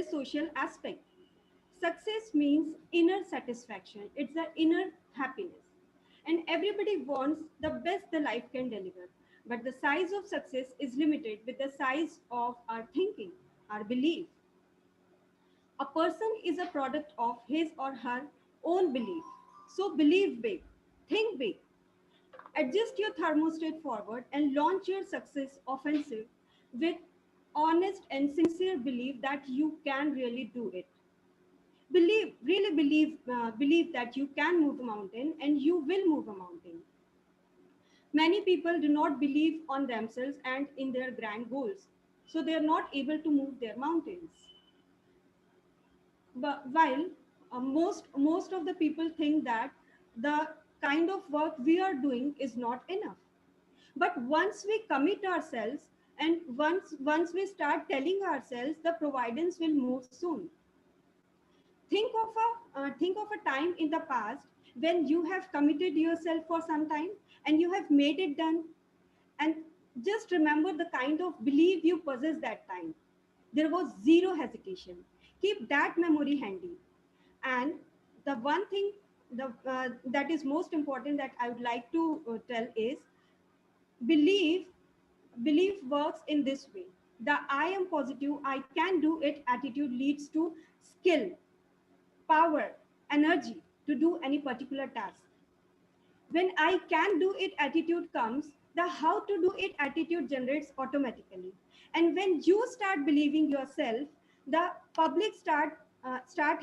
social aspect. Success means inner satisfaction. It's the inner happiness. And everybody wants the best the life can deliver. But the size of success is limited with the size of our thinking, our belief. A person is a product of his or her own belief. So believe big, think big, adjust your thermostat forward and launch your success offensive with honest and sincere belief that you can really do it. Believe that you can move a mountain and you will move a mountain. Many people do not believe on themselves and in their grand goals, so they are not able to move their mountains. But while most of the people think that the kind of work we are doing is not enough, but once we commit ourselves and once we start telling ourselves, the providence will move soon. Think of a time in the past when you have committed yourself for some time and you have made it done, and just remember the kind of belief you possess that time. There was zero hesitation. Keep that memory handy. And the one thing that is most important that I would like to tell is believe belief works in this way. The I am positive, I can do it attitude leads to skill, power, energy to do any particular task. When I can do it attitude comes, the how to do it attitude generates automatically. And when you start believing yourself, the public start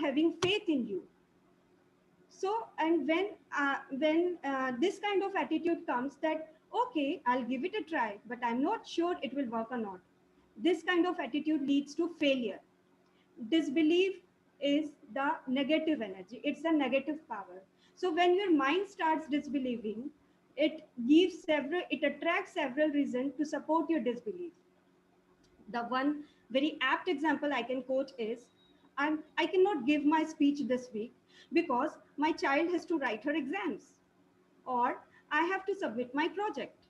having faith in you. So, and when this kind of attitude comes that, okay, I'll give it a try, but I'm not sure it will work or not. This kind of attitude leads to failure. Disbelief is the negative energy. It's a negative power. So when your mind starts disbelieving, it attracts several reasons to support your disbelief. The one very apt example I can quote is, I cannot give my speech this week because my child has to write her exams, or I have to submit my project.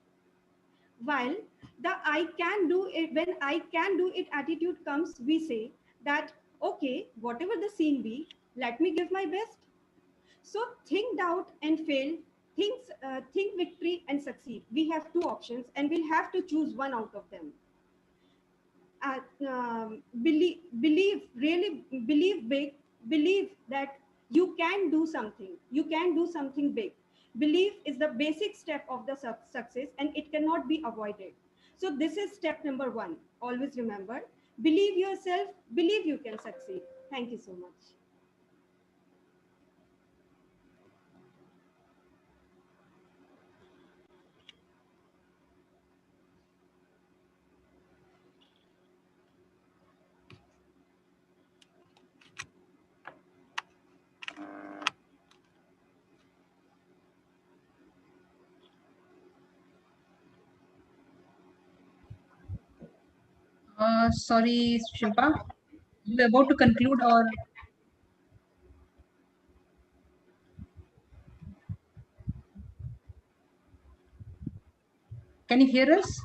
While the I can do it, when I can do it attitude comes, we say that, okay, whatever the scene be, let me give my best. So think doubt and fail, think victory and succeed. We have two options and we'll have to choose one out of them. Really believe big, believe that you can do something. You can do something big. Belief is the basic step of the success and it cannot be avoided. So this is step number one. Always remember, believe yourself, believe you can succeed. Thank you so much. Sorry, Shilpa, you were about to conclude, or can you hear us?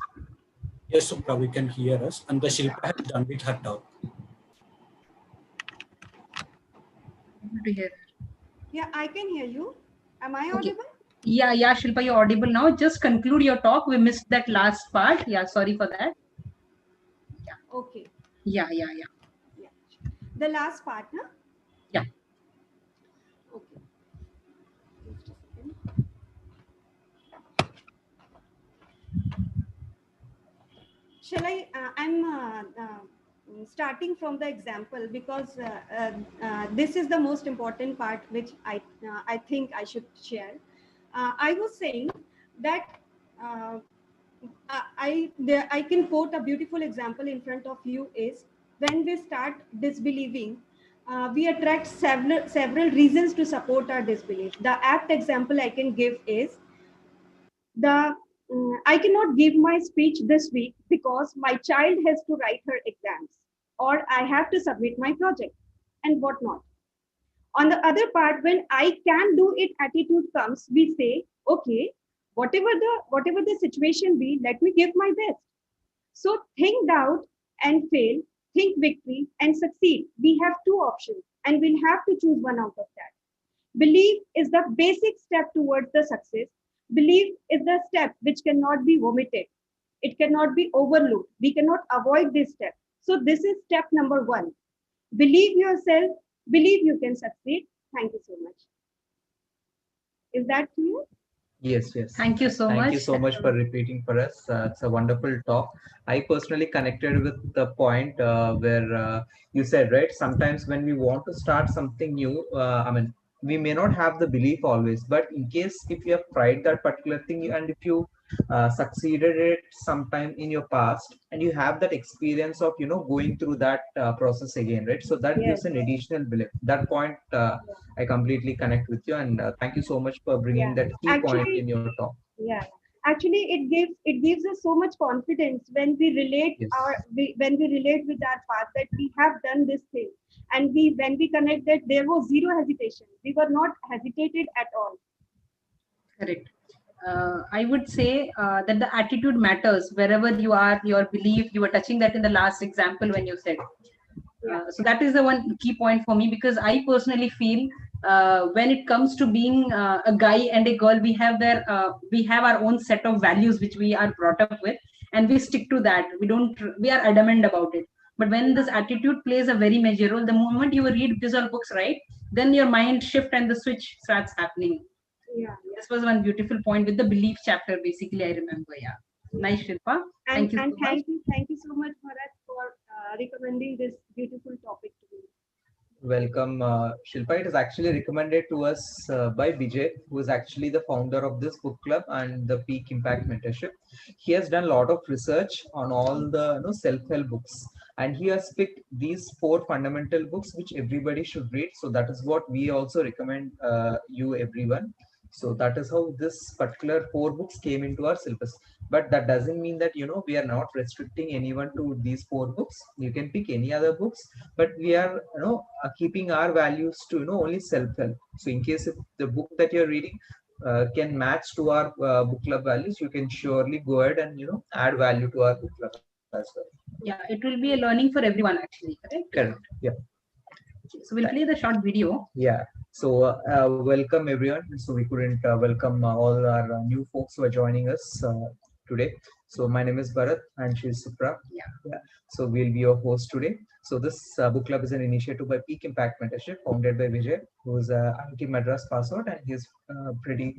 Yes, Supra, we can hear us. And the Shilpa has done with her talk. Able to hear. Yeah, I can hear you. Am I Okay. audible? Yeah, Shilpa, you're audible now. Just conclude your talk. We missed that last part. Yeah, sorry for that. Okay. Yeah. Yeah. The last part, no? Yeah. Okay. Just a second. Shall I? I'm starting from the example because this is the most important part, which I think I should share. I was saying that I can quote a beautiful example in front of you is when we start disbelieving, we attract several reasons to support our disbelief. The apt example I can give is the I cannot give my speech this week because my child has to write her exams, or I have to submit my project, and whatnot. On the other part, when I can do it attitude comes, we say, okay, whatever the situation be, let me give my best. So think doubt and fail, think victory, and succeed, we have two options and we'll have to choose one out of that. Belief is the basic step towards the success. Belief is the step which cannot be omitted. It cannot be overlooked. We cannot avoid this step. So this is step number one. Believe yourself, believe you can succeed. Thank you so much. Is that clear? Yes, yes. Thank you so much. Thank you so much for repeating for us. It's a wonderful talk. I personally connected with the point where you said, right, sometimes when we want to start something new, we may not have the belief always, but in case if you have tried that particular thing and if you succeeded it sometime in your past and you have that experience of, going through that process again, right? So that gives an additional belief. That point, I completely connect with you, and thank you so much for bringing that key point in your talk. Yeah, actually, it gives us so much confidence when we relate when we relate with our past that we have done this thing, and when we connect that there was zero hesitation. We were not hesitated at all. Correct. I would say that the attitude matters wherever you are. Your belief, you were touching that in the last example when you said. So that is the one key point for me, because I personally feel when it comes to being a guy and a girl, we have our own set of values which we are brought up with, and we stick to that. We are adamant about it. But when this attitude plays a very major role, the moment you read these all books, right, then your mind shift and the switch starts happening. Yeah. This was one beautiful point with the belief chapter. Basically, I remember. Yeah. Nice, Shilpa. Thank you so much. Thank you so much, Bharat, for recommending this beautiful topic to me. Welcome, Shilpa. It is actually recommended to us by Vijay, who is actually the founder of this book club and the Peak Impact Mentorship. He has done a lot of research on all the self-help books, and he has picked these 4 fundamental books which everybody should read. So that is what we also recommend you everyone. So that is how this particular 4 books came into our syllabus. But that doesn't mean that, we are not restricting anyone to these 4 books. You can pick any other books, but we are, keeping our values to, only self-help. So in case if the book that you're reading can match to our book club values, you can surely go ahead and, add value to our book club as well. Yeah, it will be a learning for everyone actually, correct? Correct. Yeah. So we'll play the short video. Yeah. So welcome everyone. So we couldn't welcome all our new folks who are joining us today. So my name is Bharat and she's Supra. Yeah. So we'll be your host today. So this book club is an initiative by Peak Impact Mentorship, founded by Vijay, who's a IIT Madras pass out, and he's pretty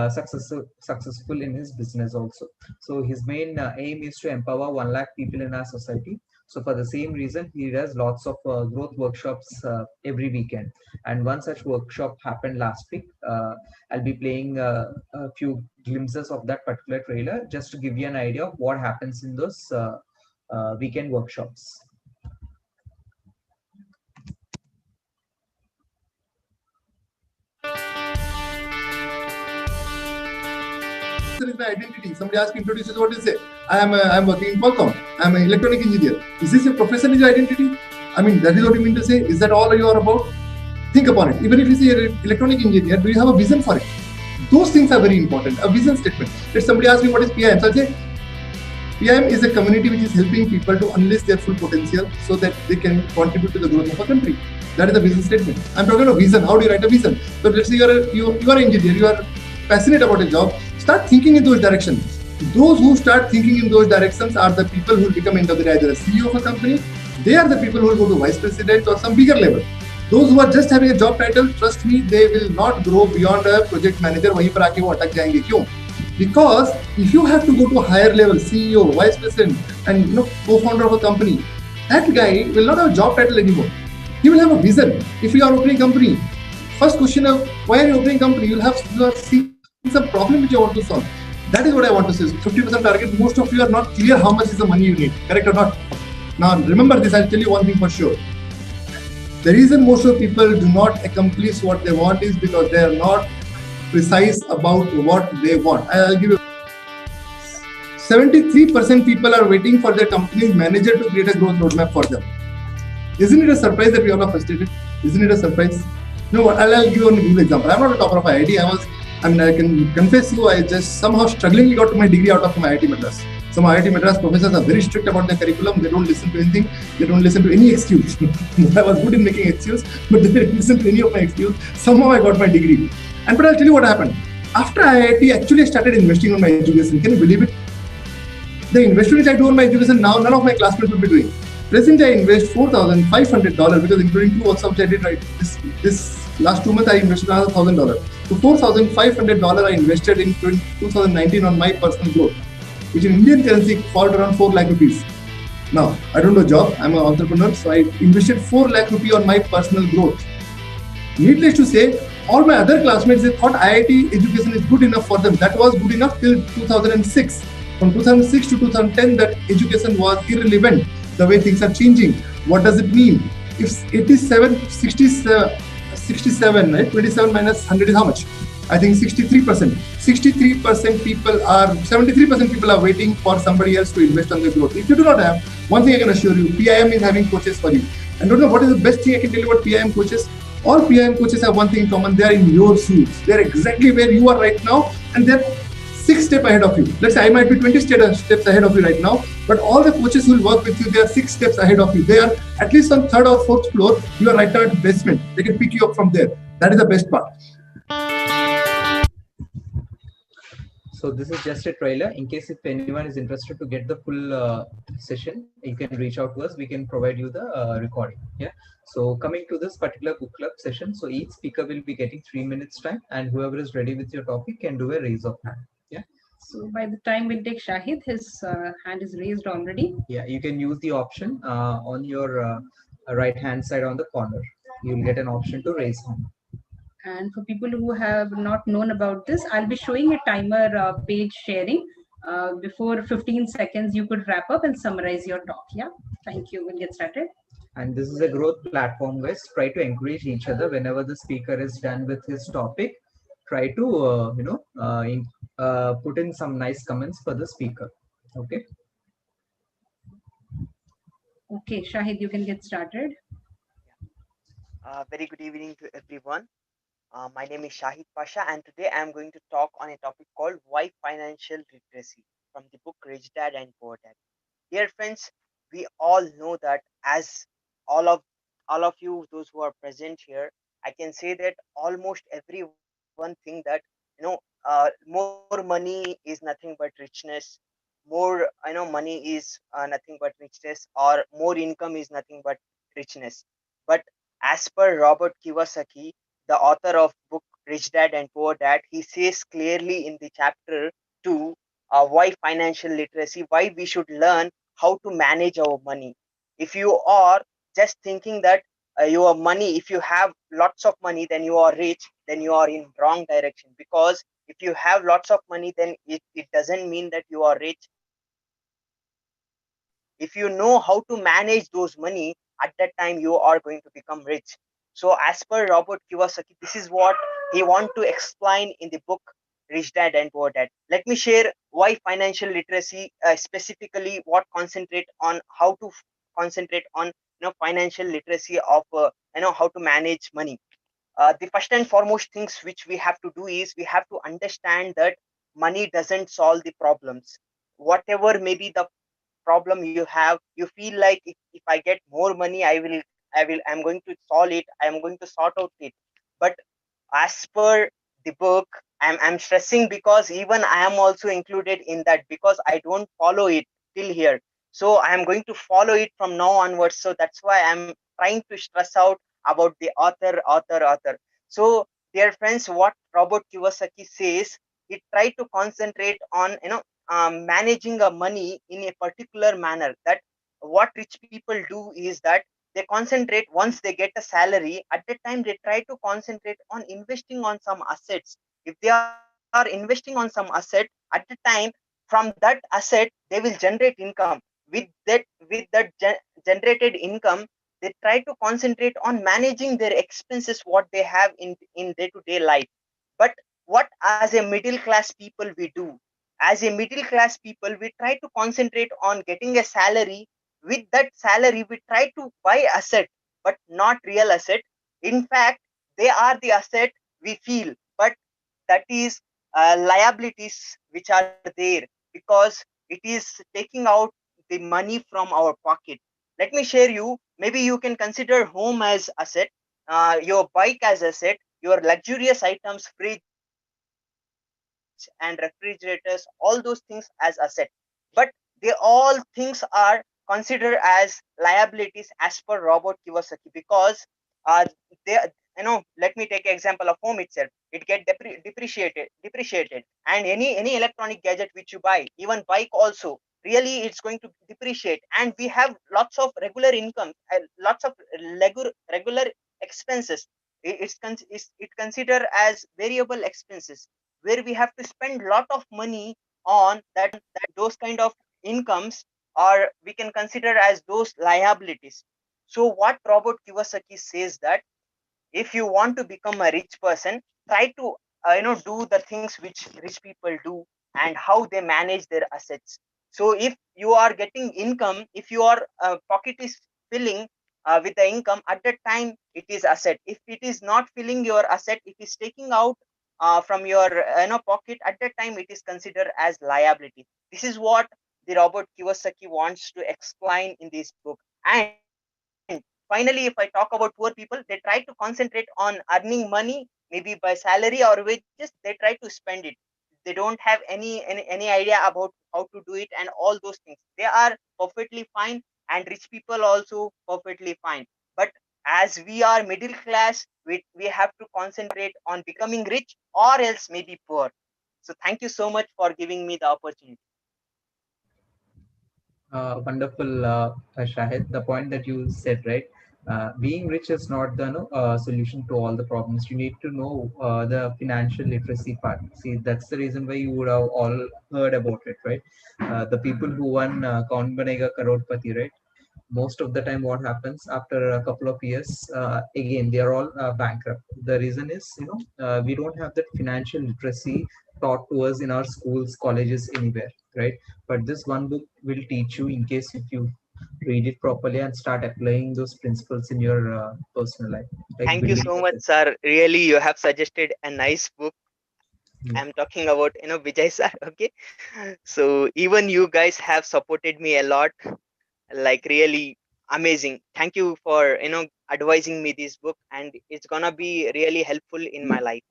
successful in his business also. So his main aim is to empower 1 lakh people in our society. So for the same reason, he does lots of growth workshops every weekend. And one such workshop happened last week. I'll be playing a few glimpses of that particular trailer just to give you an idea of what happens in those weekend workshops. Is my identity. Somebody asks me, introduces what is it? I'm working in Qualcomm. I'm an electronic engineer. Is this your profession, is your identity? That is what you mean to say? Is that all you are about? Think upon it. Even if you say you're an electronic engineer, do you have a vision for it? Those things are very important. A vision statement. If somebody asks me what is PIM, so I'll say PIM is a community which is helping people to unleash their full potential so that they can contribute to the growth of a country. That is the vision statement. I'm talking about vision. How do you write a vision? So let's say you are an engineer, you are passionate about a job. Start thinking in those directions. Those who start thinking in those directions are the people who will become either a CEO of a company. They are the people who will go to vice president or some bigger level. Those who are just having a job title, trust me, they will not grow beyond a project manager. वहीं पर आके वो अटक जाएंगे. क्यों? Because if you have to go to a higher level, CEO, vice president, and co-founder of a company, that guy will not have a job title anymore. He will have a vision. If you are opening a company, first question of why are you opening a company? You are seeing some problem which you want to solve. That is what I want to say. 50% target. Most of you are not clear how much is the money you need. Correct or not? Now remember this. I'll tell you one thing for sure. The reason most of people do not accomplish what they want is because they are not precise about what they want. I'll give you 73% people are waiting for their company's manager to create a growth roadmap for them. Isn't it a surprise that we all are frustrated? Isn't it a surprise? No, I'll give you a good example. I'm not a topper of IIT. I can confess you, I just somehow strugglingly got my degree out of my IIT Madras. Some IIT Madras professors are very strict about their curriculum. They don't listen to anything. They don't listen to any excuse. I was good in making excuse, but they didn't listen to any of my excuse. Somehow I got my degree. But I'll tell you what happened. After IIT, actually I started investing on my education. Can you believe it? The investments I do on my education now, none of my classmates will be doing. Presently, I invest $4,500 because including 2 workshops I did right this last 2 months I invested another $1,000. So $4,500 I invested in 2019 on my personal growth, which in Indian currency called around 4 lakh rupees. Now, I don't know job, I'm an entrepreneur, so I invested 4 lakh rupees on my personal growth. Needless to say, all my other classmates, they thought IIT education is good enough for them. That was good enough till 2006. From 2006 to 2010, that education was irrelevant. The way things are changing. What does it mean? If 67, right? 27 minus 100 is how much? I think 63%. 73% people are, 73% people are waiting for somebody else to invest on their growth. If you do not have, one thing I can assure you, PIM is having coaches for you. And don't know what is the best thing I can tell you about PIM coaches? All PIM coaches have one thing in common. They are in your shoes. They are exactly where you are right now, and they're 6 steps ahead of you. Let's say I might be 20 steps ahead of you right now, but all the coaches who will work with you, they are 6 steps ahead of you. They are at least on 3rd or 4th floor. You are right now at the basement. They can pick you up from there. That is the best part. So this is just a trailer. In case if anyone is interested to get the full session, you can reach out to us. We can provide you the recording. Yeah. So coming to this particular book club session, so each speaker will be getting 3 minutes time, and whoever is ready with your topic can do a raise of hand. Yeah. So by the time we'll take Shahid, his hand is raised already. Yeah, you can use the option on your right hand side on the corner. You'll get an option to raise hand. And for people who have not known about this, I'll be showing a timer page sharing. Before 15 seconds, you could wrap up and summarize your talk. Yeah, thank you. We'll get started. And this is a growth platform, guys. Try to encourage each other whenever the speaker is done with his topic. Try to, put in some nice comments for the speaker. Okay. Okay, Shahid, you can get started. Very good evening to everyone. My name is Shahid Pasha, and today I am going to talk on a topic called Why Financial Literacy from the book Rich Dad and Poor Dad. Dear friends, we all know that as all of all of you, those who are present here, I can say that almost everyone think that more money is nothing but richness. More money is nothing but richness, or more income is nothing but richness. But as per Robert Kiyosaki, the author of book Rich Dad and Poor Dad, he says clearly in the chapter 2, why financial literacy, why we should learn how to manage our money. If you are just thinking that your money, if you have lots of money, then you are rich, then you are in wrong direction. Because if you have lots of money, then it doesn't mean that you are rich. If you know how to manage those money, at that time you are going to become rich. So as per Robert Kiyosaki, this is what he want to explain in the book Rich Dad and Poor Dad. Let me share why financial literacy, specifically what concentrate on, how to concentrate on financial literacy of how to manage money. The first and foremost things which we have to do is we have to understand that money doesn't solve the problems. Whatever may be the problem you have, you feel like if I get more money, I'm going to solve it, I'm going to sort out it. But as per the book, I'm stressing because even I am also included in that, because I don't follow it till here. So I am going to follow it from now onwards. So that's why I'm trying to stress out about the author. So dear friends, what Robert Kiyosaki says, he tried to concentrate on managing a money in a particular manner. That what rich people do is that they concentrate, once they get a salary, at that time they try to concentrate on investing on some assets. If they are investing on some asset, at the time, from that asset they will generate income. With that generated income, they try to concentrate on managing their expenses, what they have in day-to-day life. But what as a middle class people we do, as a middle class people, we try to concentrate on getting a salary. With that salary, we try to buy asset, but not real asset. In fact, they are the asset we feel, but that is liabilities which are there. Because It is taking out the money from our pocket. Let me share you. Maybe you can consider home as asset, your bike as asset, your luxurious items, fridge and refrigerators, all those things as asset. But they all things are considered as liabilities as per Robert Kiyosaki, because they, let me take example of home itself. It get depreciated, and any electronic gadget which you buy, even bike also, really it's going to depreciate. And we have lots of regular income, lots of regular expenses. It considered as variable expenses, where we have to spend lot of money on that those kind of incomes, or we can consider as those liabilities. So what Robert Kiyosaki says that if you want to become a rich person, try to do the things which rich people do, and how they manage their assets. So if you are getting income, if your pocket is filling with the income, at that time it is asset. If it is not filling your asset, it is taking out from your pocket, at that time it is considered as liability. This is what the Robert Kiyosaki wants to explain in this book. And finally, if I talk about poor people, they try to concentrate on earning money, maybe by salary or wages. They try to spend it. They don't have any idea about how to do it, and all those things. They are perfectly fine, and rich people also perfectly fine. But as we are middle class, we have to concentrate on becoming rich, or else maybe poor. So thank you so much for giving me the opportunity. Wonderful, Shahid. The point that you said, right? Being rich is not the solution to all the problems. You need to know the financial literacy part. See, that's the reason why you would have all heard about it, right? The people who won Kaun Banega Karodpati, right? Most of the time what happens after a couple of years, again they are all bankrupt. The reason is, we don't have that financial literacy taught to us in our schools, colleges, anywhere, right? But this one book will teach you, in case if you read it properly and start applying those principles in your personal life, like Thank you building so much, assets. sir. Really, you have suggested a nice book. Yeah. I'm talking about Vijay sir. Okay, so even you guys have supported me a lot. Like really amazing. Thank you for advising me this book, and it's gonna be really helpful in my life.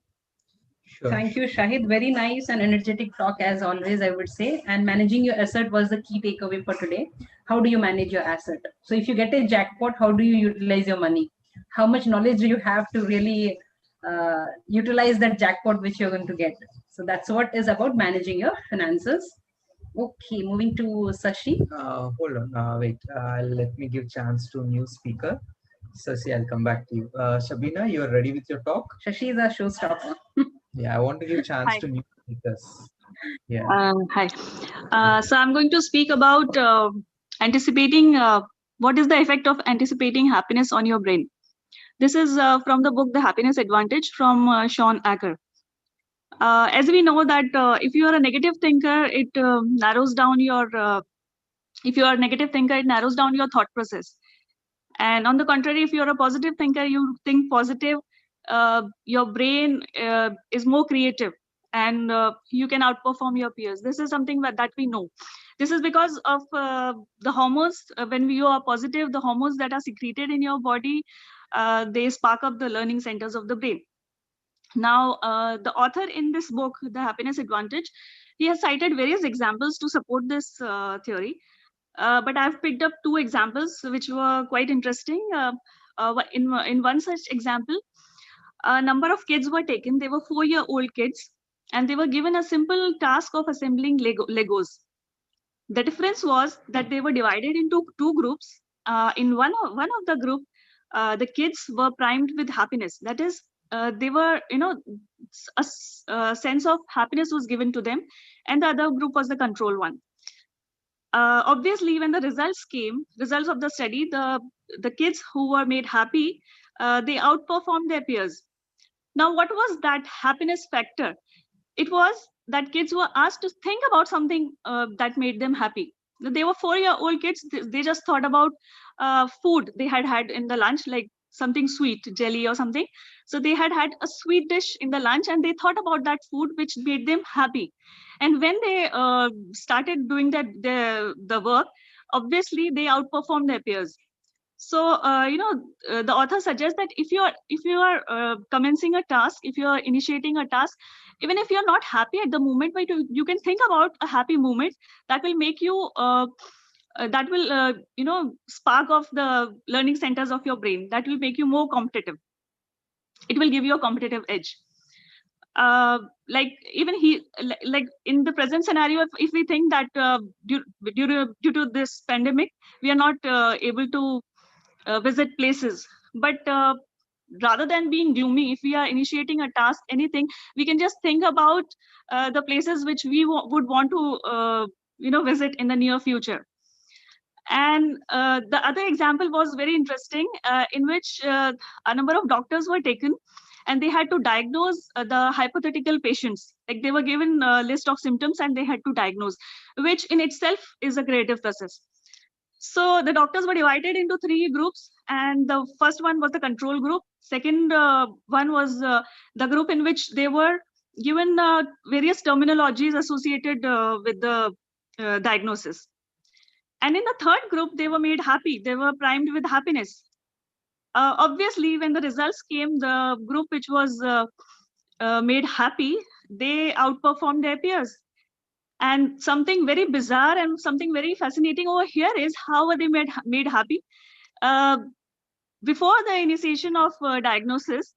Sure, Thank you, sure. Shahid. Very nice and energetic talk as always, I would say. And managing your asset was the key takeaway for today. How do you manage your asset? So if you get a jackpot, how do you utilize your money? How much knowledge do you have to really utilize that jackpot which you're going to get? So that's what is about managing your finances. Okay, moving to Sashi. Hold on, wait. Let me give chance to new speaker. Sasi, I'll come back to you. Shabina, you are ready with your talk? Shashi is a showstopper. Yeah, I want to give chance Hi. to new speakers. Yeah. Hi. So I'm going to speak about anticipating. What is the effect of anticipating happiness on your brain? This is from the book The Happiness Advantage from Sean Acker. As we know that if you are a negative thinker, it narrows down your. If you are a negative thinker, it narrows down your thought process. And on the contrary, if you're a positive thinker, you think positive, your brain is more creative, and you can outperform your peers. This is something that we know. This is because of the hormones. When you are positive, the hormones that are secreted in your body, they spark up the learning centers of the brain. Now, the author in this book, The Happiness Advantage, he has cited various examples to support this theory. But I've picked up two examples which were quite interesting. In one such example, a number of kids were taken. They were 4-year-old kids, and they were given a simple task of assembling Legos. The difference was that they were divided into two groups. In one of the group, the kids were primed with happiness. That is, they were, a sense of happiness was given to them, and the other group was the control one. Obviously, when the results of the study, the kids who were made happy, they outperformed their peers. Now, what was that happiness factor? It was that kids were asked to think about something that made them happy. They were 4-year-old kids. They just thought about food they had in the lunch, like something sweet, jelly or something. So they had a sweet dish in the lunch, and they thought about that food, which made them happy. And when they started doing the work, obviously they outperformed their peers. So the author suggests that if you are commencing a task, if you are initiating a task, even if you're not happy at the moment, but you can think about a happy moment that will make you spark off the learning centers of your brain, that will make you more competitive. It will give you a competitive edge. Like even like in the present scenario, if we think that due to this pandemic we are not able to visit places, but rather than being gloomy, if we are initiating a task, anything, we can just think about the places which we would want to visit in the near future. And the other example was very interesting, in which a number of doctors were taken, and they had to diagnose the hypothetical patients. Like they were given a list of symptoms and they had to diagnose, which in itself is a creative process. So the doctors were divided into 3 groups, and the first one was the control group. Second one was the group in which they were given various terminologies associated with the diagnosis. And in the third group, they were made happy. They were primed with happiness. Obviously, when the results came, the group which was made happy, they outperformed their peers. And something very bizarre and something very fascinating over here is how were they made happy? Before the initiation of diagnosis,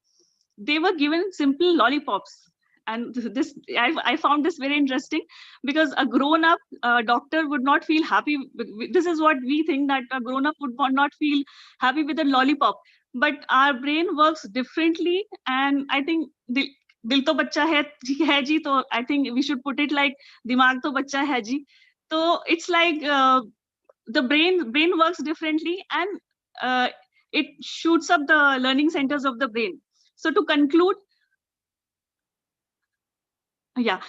they were given simple lollipops. And this, I found this very interesting, because a grown-up doctor would not feel happy. This is what we think, that a grown-up would not feel happy with a lollipop. But our brain works differently, and I think dil to bachcha hai ji, so I think we should put it like dimag to bachcha hai ji. So it's like the brain works differently, and it shoots up the learning centers of the brain. So to conclude, even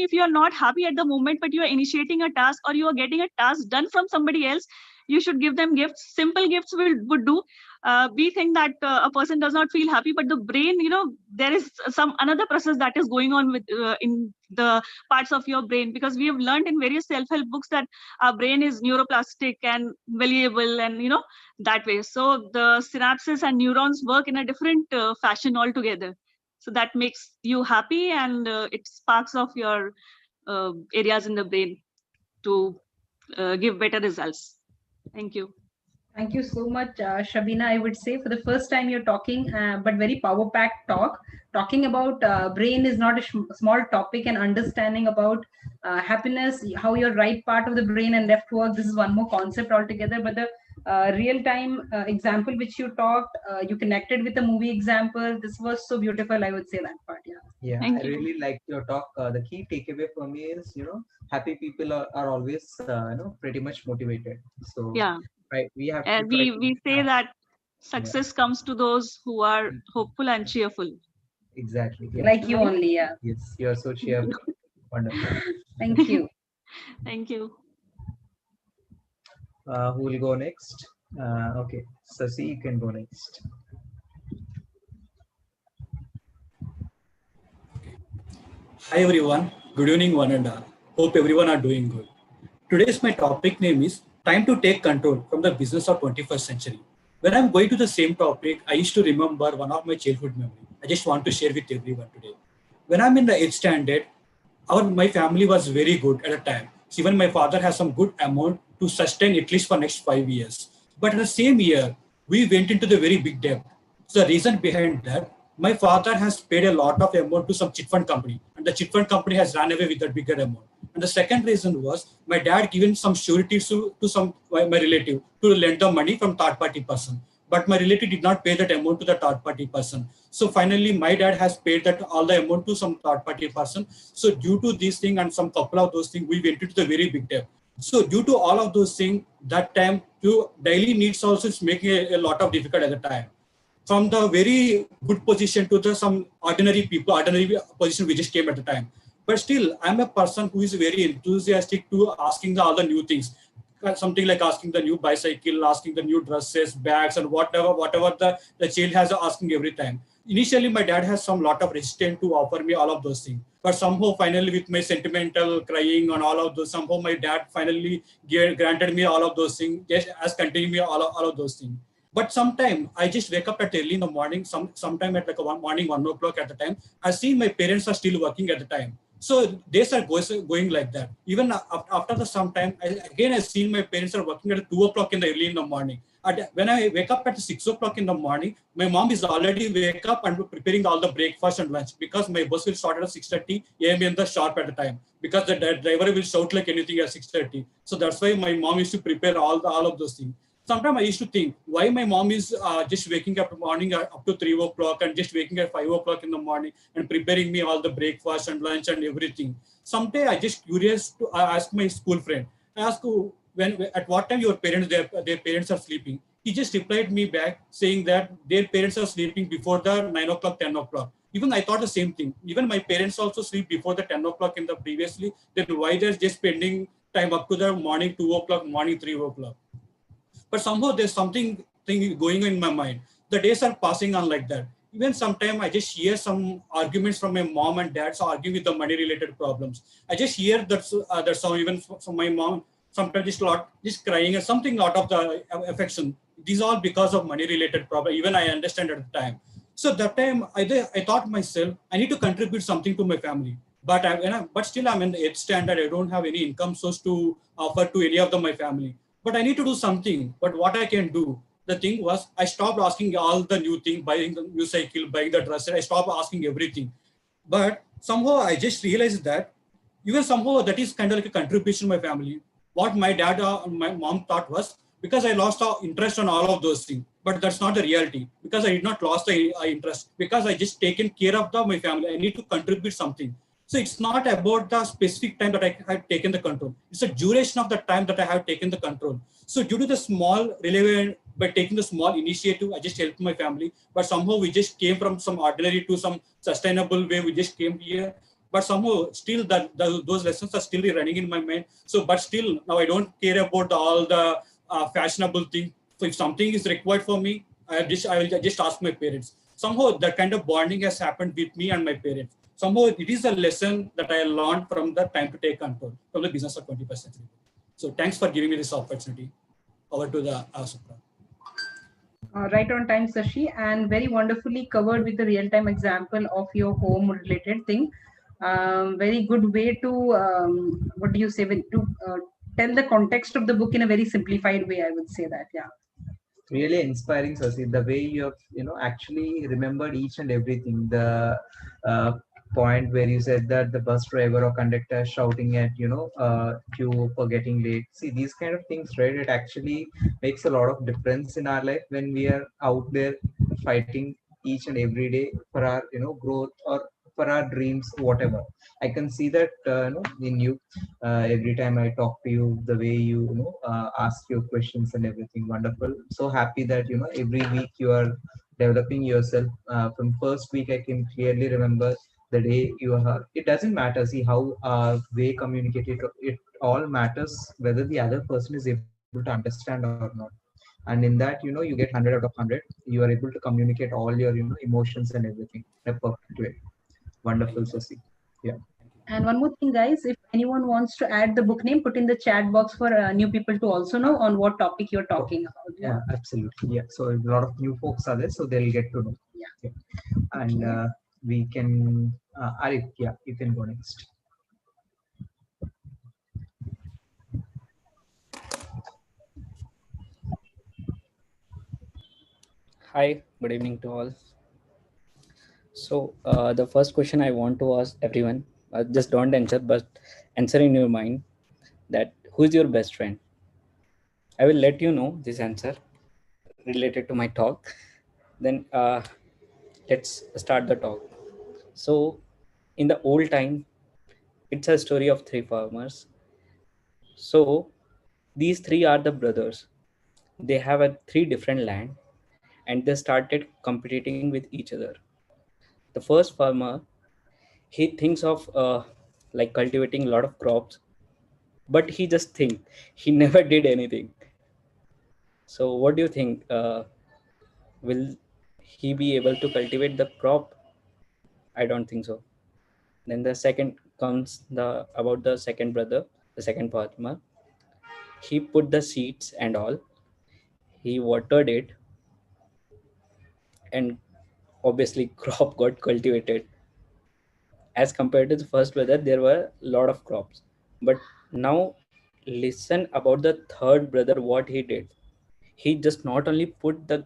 if you are not happy at the moment, but you are initiating a task or you are getting a task done from somebody else, you should give them gifts. Simple gifts would do. We think that a person does not feel happy, but the brain, there is some another process that is going on with in the parts of your brain, because we have learned in various self-help books that our brain is neuroplastic and malleable, and that way. So the synapses and neurons work in a different fashion altogether. So that makes you happy, and it sparks off your areas in the brain to give better results. Thank you. Thank you so much, Shabina. I would say for the first time you're talking, but very power-packed talking about brain is not a small topic, and understanding about happiness, how your right part of the brain and left work. This is one more concept altogether. But the real-time example which you talked, you connected with the movie example. This was so beautiful. I would say that part. Yeah, Thank I you. really liked your talk. The key takeaway for me is, happy people are always, pretty much motivated. So Yeah. right, we have to And try to we say that success comes to those who are hopeful and cheerful. exactly. Yeah. Like you only. Yeah. Yes, you are so cheerful. Wonderful. Thank you. Thank you. Who will go next? Okay, Sasi, you can go next. Hi everyone, good evening one and all. Hope everyone are doing good. Today's my topic name is time to take control from the business of 21st century. When I'm going to the same topic, I used to remember one of my childhood memory. I just want to share with everyone today. When I'm in the 8th standard, my family was very good at the time. So even my father has some good amount to sustain at least for next 5 years. But in the same year, we went into the very big debt. So the reason behind that, my father has paid a lot of amount to some chit fund company, and the chit fund company has run away with that bigger amount. And the second reason was my dad given some surety to some my relative to lend the money from third party person. But my relative did not pay that amount to the third party person. So finally, my dad has paid that all the amount to some third party person. So due to this thing and some couple of those things, we went into the very big debt. So due to all of those things, that time to daily needs also is making a lot of difficult at the time. From the very good position to the some ordinary position we just came at the time. But still, I'm a person who is very enthusiastic to asking all the new things. something like asking the new bicycle, asking the new dresses, bags, and whatever the child has asking every time. Initially, my dad has some lot of resistance to offer me all of those things. But somehow, finally, with my sentimental crying and all of those, somehow my dad finally granted me all of those things, just as continue me all of those things. But sometime I just wake up at early in the morning, sometime at like morning 1 o'clock at the time. I see my parents are still working at the time. So days are going like that. Even after the some time, I see my parents are working at 2 o'clock in the early in the morning. When I wake up at 6 o'clock in the morning, my mom is already wake up and preparing all the breakfast and lunch because my bus will start at 6:30 a.m. in the sharp at the time because the driver will shout like anything at 6:30. So that's why my mom used to prepare all of those things. Sometimes I used to think why my mom is just waking up in the morning up to 3 o'clock and just waking at 5 o'clock in the morning and preparing me all the breakfast and lunch and everything. Someday I just curious to ask my school friend. I asked when at what time your parents their parents are sleeping. He just replied me back saying that their parents are sleeping before the 9 o'clock, 10 o'clock. Even I thought the same thing. Even my parents also sleep before the 10 o'clock in the previously. Then why they're just spending time up to the morning 2 o'clock, morning 3 o'clock? But somehow there's something thing going on in my mind. The days are passing on like that. Even sometimes I just hear some arguments from my mom and dad arguing with the money related problems. I just hear that song even from my mom, sometimes just crying and something out of the affection. These all because of money related problem. Even I understand at the time. So that time I thought myself, I need to contribute something to my family. But still I'm in the 8th standard. I don't have any income source to offer to any of my family. But I need to do something. But what I can do, the thing was, I stopped asking all the new thing, buying the new cycle, buying the dress. I stopped asking everything. But somehow I just realized that even somehow that is kind of like a contribution to my family. What my dad and my mom thought was because I lost interest on all of those things. But that's not the reality because I did not lost the interest because I just taken care of my family. I need to contribute something. So it's not about the specific time that I have taken the control. It's a duration of the time that I have taken the control. So due to the small relevant, by taking the small initiative, I just helped my family. But somehow we just came from some ordinary to some sustainable way. We just came here. But somehow still those lessons are still running in my mind. So, but still now I don't care about all the fashionable thing. So if something is required for me, I will just ask my parents. Somehow that kind of bonding has happened with me and my parents. Somehow it is a lesson that I learned from the time to take control from the business of 21st century. So thanks for giving me this opportunity. Over to the Supra. Right on time, Sashi, and very wonderfully covered with the real-time example of your home-related thing. Very good way to what do you say? To tell the context of the book in a very simplified way. I would say that, yeah. Really inspiring, Sasi, the way you have actually remembered each and everything. The point where you said that the bus driver or conductor shouting at you for getting late. See, these kind of things, right? It actually makes a lot of difference in our life when we are out there fighting each and every day for our growth or for our dreams, whatever. I can see that in you. Every time I talk to you, the way you ask your questions and everything, wonderful. So happy that every week you are developing yourself. From first week, I can clearly remember the day you are. It doesn't matter. See how way communicated. It all matters whether the other person is able to understand or not. And in that, you get 100 out of 100. You are able to communicate all your emotions and everything in a perfect way. Wonderful, Sasi. Yeah. And one more thing, guys, if anyone wants to add the book name, put in the chat box for new people to also know on what topic you're talking about. Yeah, absolutely. Yeah. So a lot of new folks are there, so they'll get to know. Yeah. And we can, Arif, yeah, you can go next. Hi, good evening to all. So the first question I want to ask everyone, just don't answer, but answer in your mind that who's your best friend? I will let you know this answer related to my talk. Then let's start the talk. So in the old time, it's a story of three farmers. So these three are the brothers. They have a three different land and they started competing with each other. The first farmer, he thinks of like cultivating a lot of crops but he just think, he never did anything. So what do you think? Will he be able to cultivate the crop? I don't think so. Then the second comes the about the second brother, the second farmer. He put the seeds and all. He watered it, and obviously crop got cultivated. As compared to the first brother, there were a lot of crops. But now listen about the third brother, what he did. He just not only put the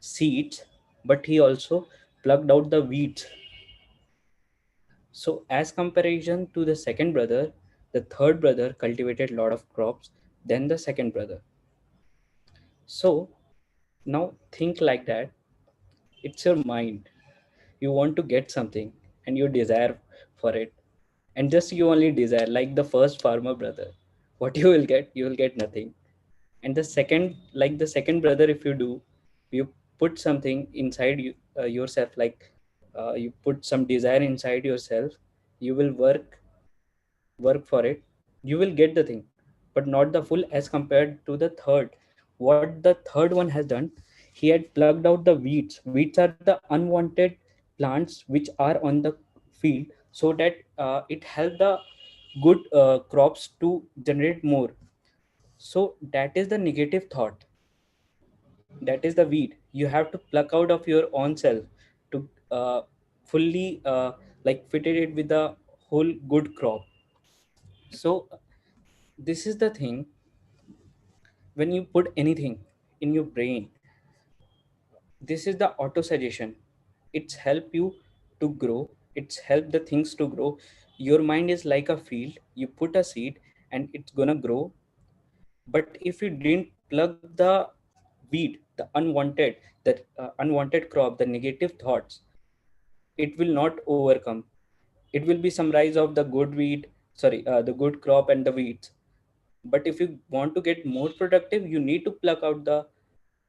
seeds, but he also plucked out the weeds. So as comparison to the second brother, the third brother cultivated a lot of crops than the second brother. So now think like that. It's your mind. You want to get something and you desire for it. And just you only desire, like the first farmer brother. What you will get nothing. And the second, like the second brother, if you do, you put something inside you, yourself, like you put some desire inside yourself, you will work for it, you will get the thing, but not the full. As compared to the third, what the third one has done, he had plucked out the weeds. Weeds are the unwanted plants which are on the field, so that it helps the good crops to generate more. So that is the negative thought, that is the weed you have to pluck out of your own self to fully like fit it with the whole good crop. So this is the thing. When you put anything in your brain, this is the auto suggestion. It's help you to grow, it's help the things to grow. Your mind is like a field, you put a seed and it's gonna grow. But if you didn't plug the weed, the unwanted, that unwanted crop, the negative thoughts, it will not overcome. It will be some rise of the good weed, sorry, the good crop and the weeds. But if you want to get more productive, you need to pluck out the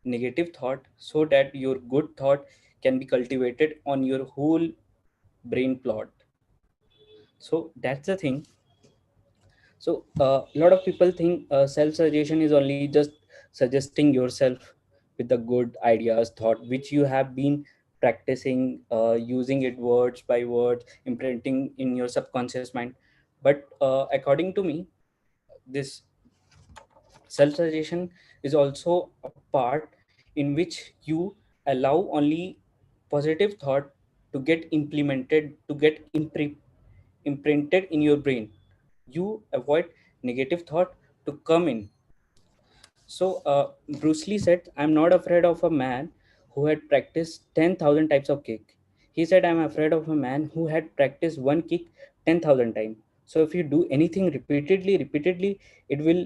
negative thought, so that your good thought can be cultivated on your whole brain plot. So that's the thing. So a lot of people think self suggestion is only just suggesting yourself with the good ideas, thought which you have been practicing, using it words by words, imprinting in your subconscious mind. But according to me, this self suggestion is also a part in which you allow only positive thought to get implemented, to get imprinted in your brain. You avoid negative thought to come in. So Bruce Lee said, I'm not afraid of a man who had practiced 10,000 types of kick. He said, I'm afraid of a man who had practiced one kick 10,000 times. So if you do anything repeatedly, it will,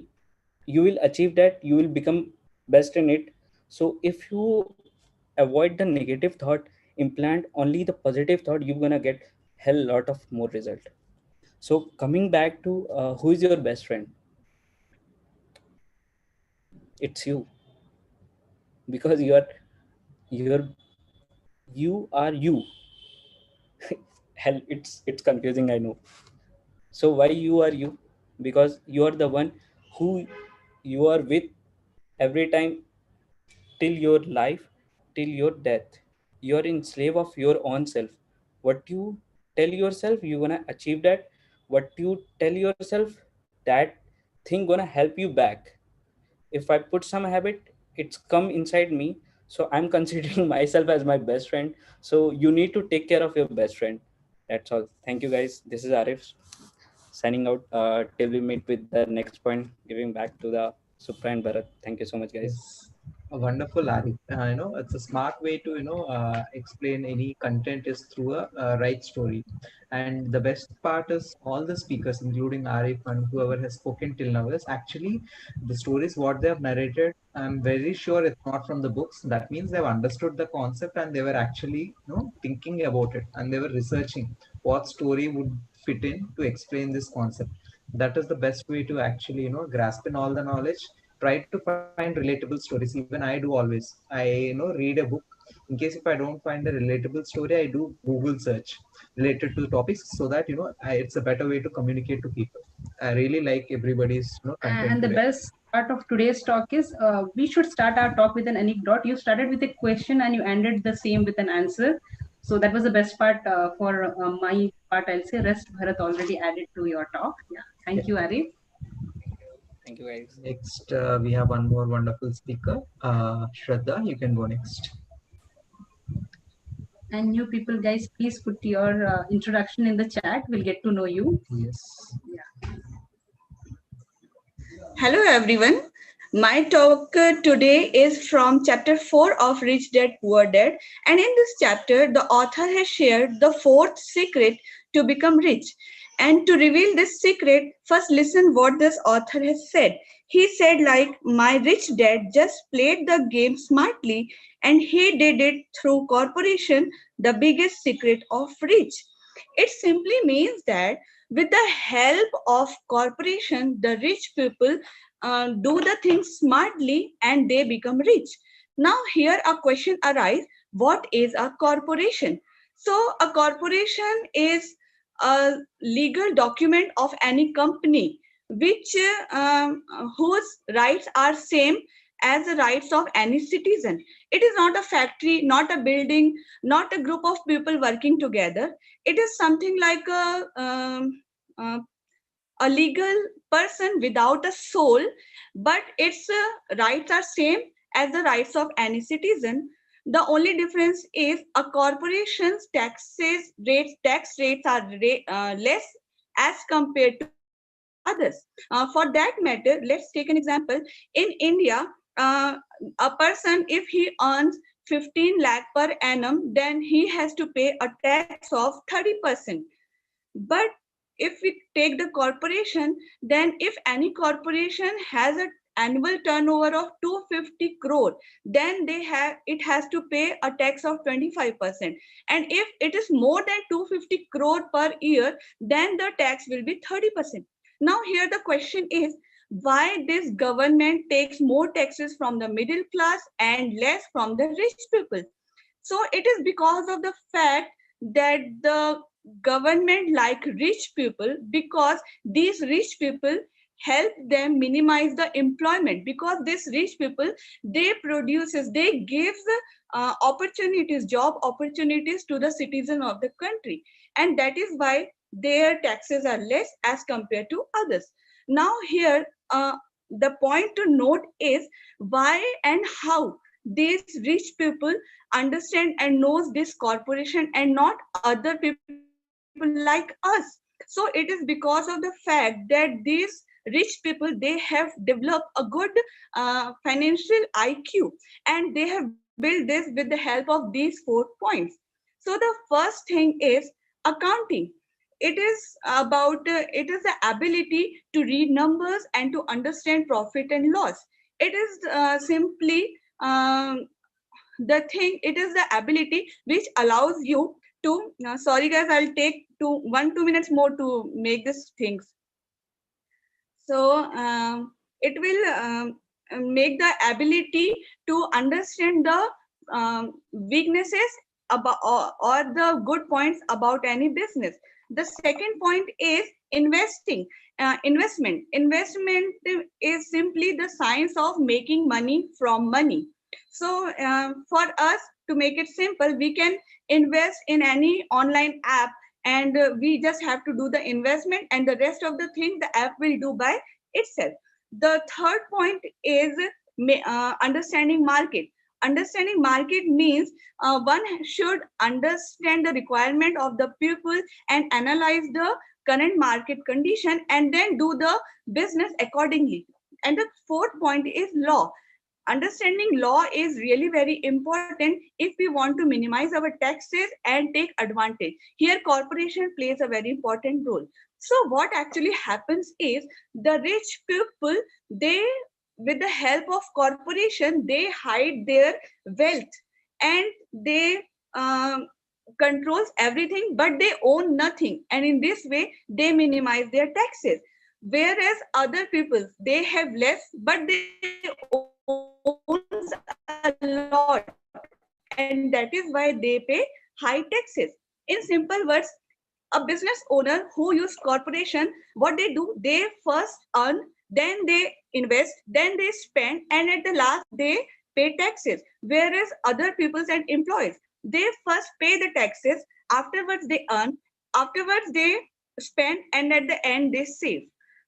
you will achieve that, you will become best in it. So if you avoid the negative thought, implant only the positive thought, you're gonna get hell lot of more result. So coming back to who is your best friend, it's you. Because you're you are you. Hell, it's confusing, I know. So why you are you? Because you are the one who you are with every time, till your life, till your death. You are in slave of your own self. What you tell yourself, you're gonna achieve that. What you tell yourself, that thing gonna help you back. If I put some habit, it's come inside me. So I'm considering myself as my best friend. So you need to take care of your best friend. That's all. Thank you guys. This is Arif signing out till we meet with the next point, giving back to the Supra and Bharat. Thank you so much, guys. Yes, wonderful, Arif. It's a smart way to explain any content is through a right story. And the best part is all the speakers, including Arif and whoever has spoken till now, is actually the stories what they have narrated. I'm very sure it's not from the books. That means they've understood the concept and they were actually thinking about it and they were researching what story would fit in to explain this concept. That is the best way to actually grasp in all the knowledge. Try to find relatable stories. Even I do always. I read a book In case if I don't find a relatable story, I do Google search related to the topics, so that it's a better way to communicate to people. I really like everybody's content And the today. best part of today's talk is we should start our talk with an anecdote. You started with a question and you ended the same with an answer. So that was the best part for my part. I'll say rest Bharat already added to your talk. Yeah. Thank you, Arif. Thank you, guys. Next, we have one more wonderful speaker, Shraddha. You can go next. And new people, guys, please put your introduction in the chat. We'll get to know you. Yes. Yeah. Hello everyone. My talk today is from chapter 4 of Rich Dad Poor Dad, and in this chapter the author has shared the fourth secret to become rich. And to reveal this secret, first listen what this author has said. He said like, my rich dad just played the game smartly and he did it through corporation, the biggest secret of rich. It simply means that with the help of corporation, the rich people do the things smartly and they become rich. Now here a question arises, what is a corporation? So a corporation is a legal document of any company which whose rights are same as the rights of any citizen. It is not a factory, not a building, not a group of people working together. It is something like uh, a legal person without a soul, but its rights are same as the rights of any citizen. The only difference is a corporation's tax rates are less as compared to others. For that matter, let's take an example. In India, a person, if he earns 15 lakh per annum, then he has to pay a tax of 30%. But if we take the corporation, then if any corporation has an annual turnover of 250 crore, then it has to pay a tax of 25%. And if it is more than 250 crore per year, then the tax will be 30%. Now here the question is, why this government takes more taxes from the middle class and less from the rich people? So it is because of the fact that the government like rich people, because these rich people help them minimize the employment, because these rich people, they give opportunities, job opportunities to the citizen of the country, and that is why their taxes are less as compared to others. Now here the point to note is why and how these rich people understand and knows this corporation and not other people like us. So it is because of the fact that these rich people, they have developed a good financial IQ, and they have built this with the help of these 4 points. So the first thing is accounting. It is the ability to read numbers and to understand profit and loss. It is simply it is the ability which allows you to sorry guys, I'll take 2 minutes more to make this things. So it will make the ability to understand the weaknesses about or the good points about any business. The second point is investing. Investment is simply the science of making money from money. So for us, to make it simple, we can invest in any online app, and we just have to do the investment, and the rest of the thing the app will do by itself. The third point is understanding market. Understanding market means one should understand the requirement of the people and analyze the current market condition and then do the business accordingly. And the fourth point is law. Understanding law is really very important if we want to minimize our taxes and take advantage. Here corporation plays a very important role. So what actually happens is the rich people, they, with the help of corporation, they hide their wealth and they controls everything, but they own nothing, and in this way they minimize their taxes. Whereas other people, they have less but they own a lot, and they and that is why they pay high taxes. In simple words, a business owner who use corporation, what they do, they first earn, then they invest, then they spend, and at the last they pay taxes. Whereas other peoples and employees, they first pay the taxes, afterwards they earn, afterwards they spend, and at the end they save.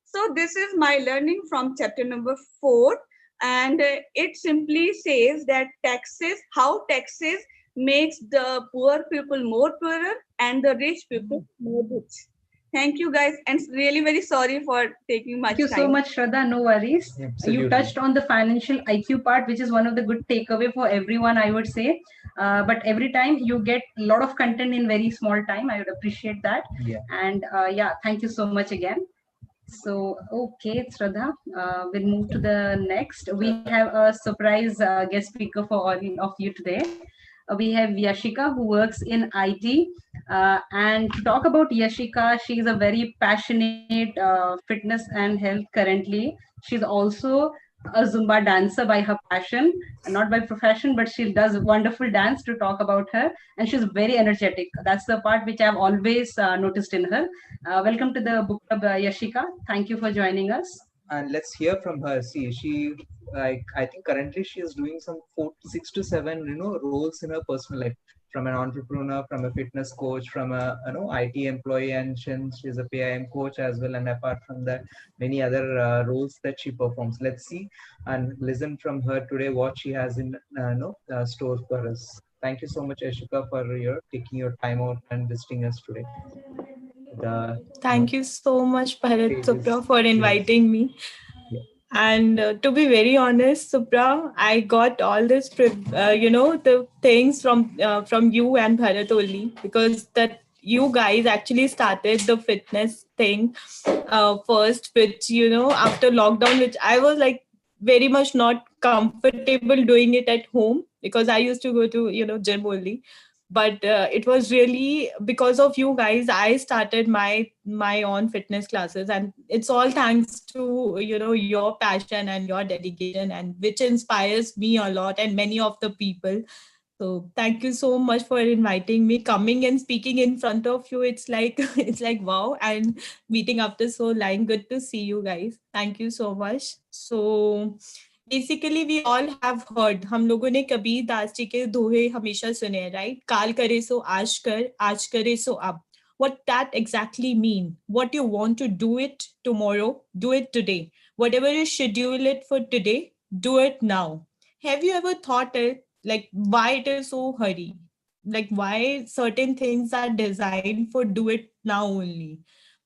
So this is my learning from chapter number 4, and it simply says that taxes, how taxes makes the poor people more poorer and the rich people more rich. Thank you guys, and really very sorry for taking much Thank you so time. much, Shraddha. No worries. Absolutely. You touched on the financial IQ part, which is one of the good takeaway for everyone, I would say. But every time you get a lot of content in very small time, I would appreciate that. Yeah. And yeah, thank you so much again. So, okay, Shraddha, we'll move to the next. We have a surprise guest speaker for all of you today. We have Yashika, who works in IT. And to talk about Yashika, she is a very passionate fitness and health currently. She's also a Zumba dancer by her passion, not by profession, but she does wonderful dance to talk about her. And she's very energetic. That's the part which I've always noticed in her. Welcome to the book club, Yashika. Thank you for joining us. And let's hear from her. See, she, like, I think currently she is doing some 6 to 7 roles in her personal life, from an entrepreneur, from a fitness coach, from a IT employee, and she's a PIM coach as well. And apart from that, many other roles that she performs. Let's see and listen from her today what she has in store for us. Thank you so much, Ashika, for your taking your time out and visiting us today. Thank you so much, Bharat, Stage is Supra, for yours. inviting me. Yeah. And to be very honest, Supra, I got all this, the things from you and Bharat only, because that you guys actually started the fitness thing first, which, after lockdown, which I was like very much not comfortable doing it at home, because I used to go to, gym only. But it was really because of you guys I started my own fitness classes, and it's all thanks to your passion and your dedication, and which inspires me a lot and many of the people. So thank you so much for inviting me, coming and speaking in front of you. It's like it's like wow, and meeting after so long. Good to see you guys. Thank you so much. So basically we all have heard, हम लोगों ने कबीर दास जी के दोहे हमेशा सुने, right? काल करे सो आज करे सो अब. What that exactly mean? What you want to do it tomorrow, do it today. Whatever you schedule it for today, do it now. Have you ever thought it, like, why it is so hurry? Like, why certain things are designed for do it now only?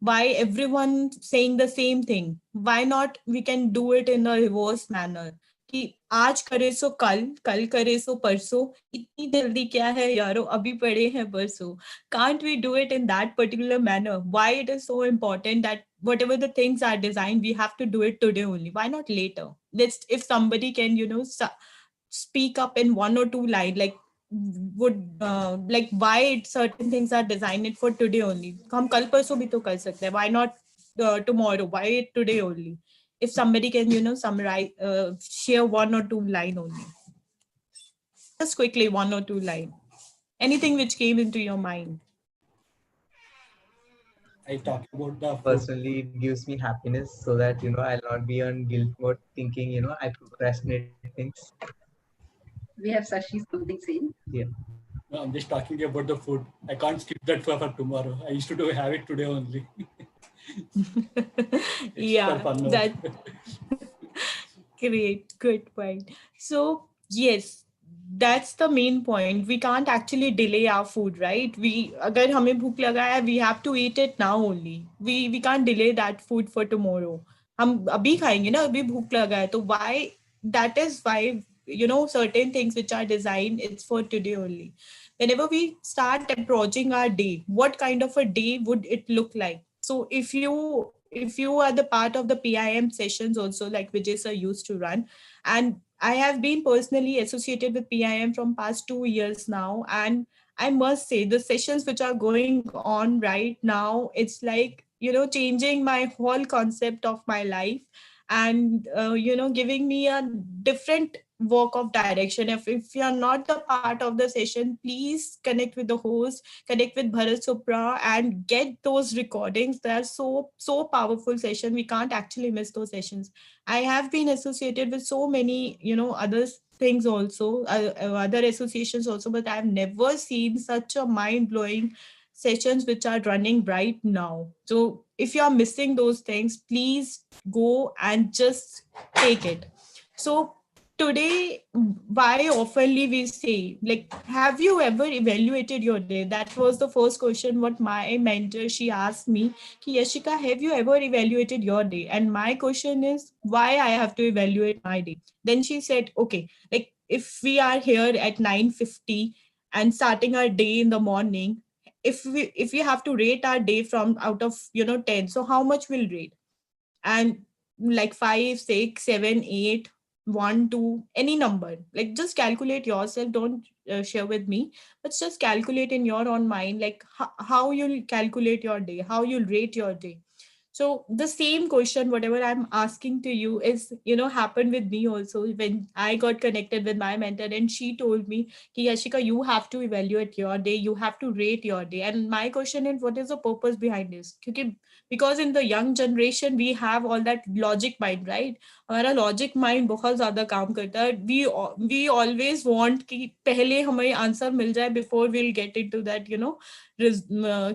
Why everyone saying the same thing? Why not we can do it in a reverse manner? कि आज करे सो कल, कल करे सो परसों. इतनी जल्दी क्या है यारो, अभी पड़े हैं परसों. Can't we do it in that particular manner? Why it is so important that whatever the things are designed, we have to do it today only? Why not later? Let's, if somebody can speak up in one or two line, like would like why certain things are designed for today only. हम कल परसों भी तो कर सकते हैं. Why not tomorrow? Why today only? If somebody can summarize, share one or two line only, just quickly, one or two line, anything which came into your mind. I talk about the food. Personally, it gives me happiness, so that I'll not be on guilt mode thinking I procrastinate things. We have Sashi something saying. Yeah. No, I'm just talking about the food. I can't skip that for tomorrow. I used to have it today only. Yeah, that great, good point. So yes, that's the main point. We can't actually delay our food, right? We, अगर हमें भूख लगा है, we have to eat it now only. We can't delay that food for tomorrow. हम अभी खाएंगे ना, अभी भूख लगा है. तो why? That is why certain things which are designed, it's for today only. Whenever we start approaching our day, what kind of a day would it look like? So if you are the part of the PIM sessions also, like Vijay sir used to run, and I have been personally associated with PIM from past 2 years now, and I must say the sessions which are going on right now, it's like changing my whole concept of my life, and giving me a different work of direction. If you are not the part of the session, please connect with the host, connect with Bharat Supra, and get those recordings. They are so powerful session. We can't actually miss those sessions. I have been associated with so many, other things also, other associations also, but I've never seen such a mind blowing sessions which are running right now. So if you are missing those things, please go and just take it. So today, why oftenly we say, like, have you ever evaluated your day? That was the first question what my mentor, she asked me, Ki, Yashika, have you ever evaluated your day? And my question is, why I have to evaluate my day? Then she said, okay, like if we are here at 9:50 and starting our day in the morning, if we have to rate our day from out of 10, so how much will rate? And like 5, 6, 7, 8, 1, 2, any number, like just calculate yourself, don't share with me, but just calculate in your own mind, like how you'll calculate your day, how you'll rate your day. So the same question whatever I'm asking to you is happened with me also when I got connected with my mentor, and she told me, Ki, Yashika, you have to evaluate your day, you have to rate your day. And my question is, what is the purpose behind this? Because in the young generation we have all that logic mind, right? हमारा logic mind बहुत ज्यादा काम करता है. We always want कि पहले हमें answer मिल जाए before we'll get into that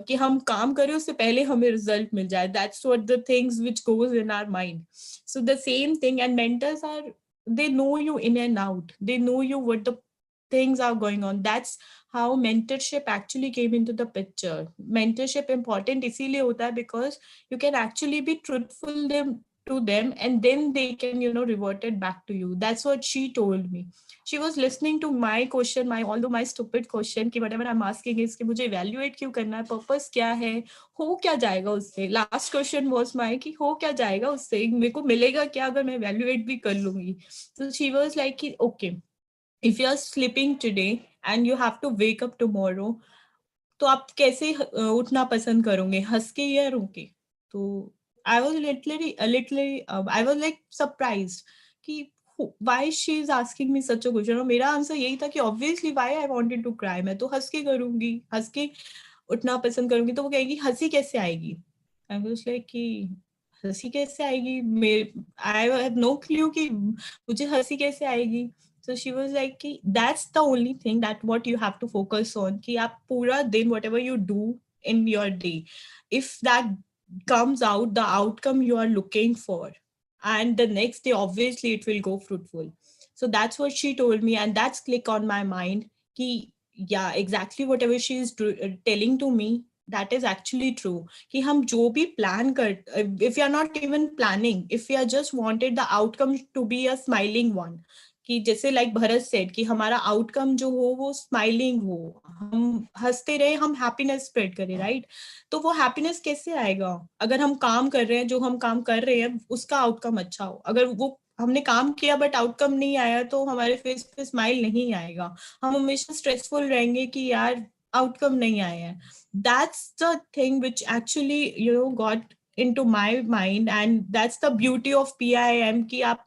कि हम काम करें उससे पहले हमें रिजल्ट मिल जाए. That's what the things which goes in our mind. So the same thing, and mentors are, they know you in and out, they know you what the things are going on. That's how mentorship actually came into the picture. Mentorship important इसीलिए होता है because you can actually be truthful to them, and then they can revert it back to you. That's what she told me. She was listening to my question, although my stupid question कि whatever I'm asking is कि मुझे evaluate क्यों करना है, purpose क्या है, हो क्या जाएगा उससे. Last question was my कि हो क्या जाएगा उससे, मेरे को मिलेगा क्या अगर मैं evaluate भी कर लूंगी. So she was like कि okay, if you are sleeping today and you have to wake up tomorrow, तो आप कैसे उठना पसंद करोगे, हंस के या रो के? तो I was literally I was like surprised कि why she is asking me such a question. और मेरा आंसर यही था कि obviously why I wanted to cry. मैं तो हंस के करूंगी, हंस के उठना पसंद करूंगी. तो वो कहेगी हंसी कैसे आएगी? I was like कि हंसी कैसे आएगी, I have no clue कि मुझे हंसी कैसे आएगी. So she was like कि that's the only thing that what you have to focus on, कि आप पूरा दिन whatever you do in your day, if that comes out the outcome you are looking for, and the next day obviously it will go fruitful. So that's what she told me, and that's click on my mind कि yeah, exactly whatever she is telling to me, that is actually true. कि हम जो भी plan कर, if you are not even planning, if you are just wanted the outcome to be a smiling one, कि जैसे like Bharat said कि हमारा outcome जो हो वो स्माइलिंग हो, हम हंसते रहे, हम हैप्पीनेस स्प्रेड करें, राइट? तो वो हैप्पीनेस कैसे आएगा अगर हम काम कर रहे हैं, जो हम काम कर रहे हैं उसका आउटकम अच्छा हो. अगर वो हमने काम किया बट आउटकम नहीं आया तो हमारे फेस पे स्माइल नहीं आएगा, हम हमेशा स्ट्रेसफुल रहेंगे कि यार आउटकम नहीं आया है. That's the thing which actually got into my mind, and that's the beauty of PIM कि आप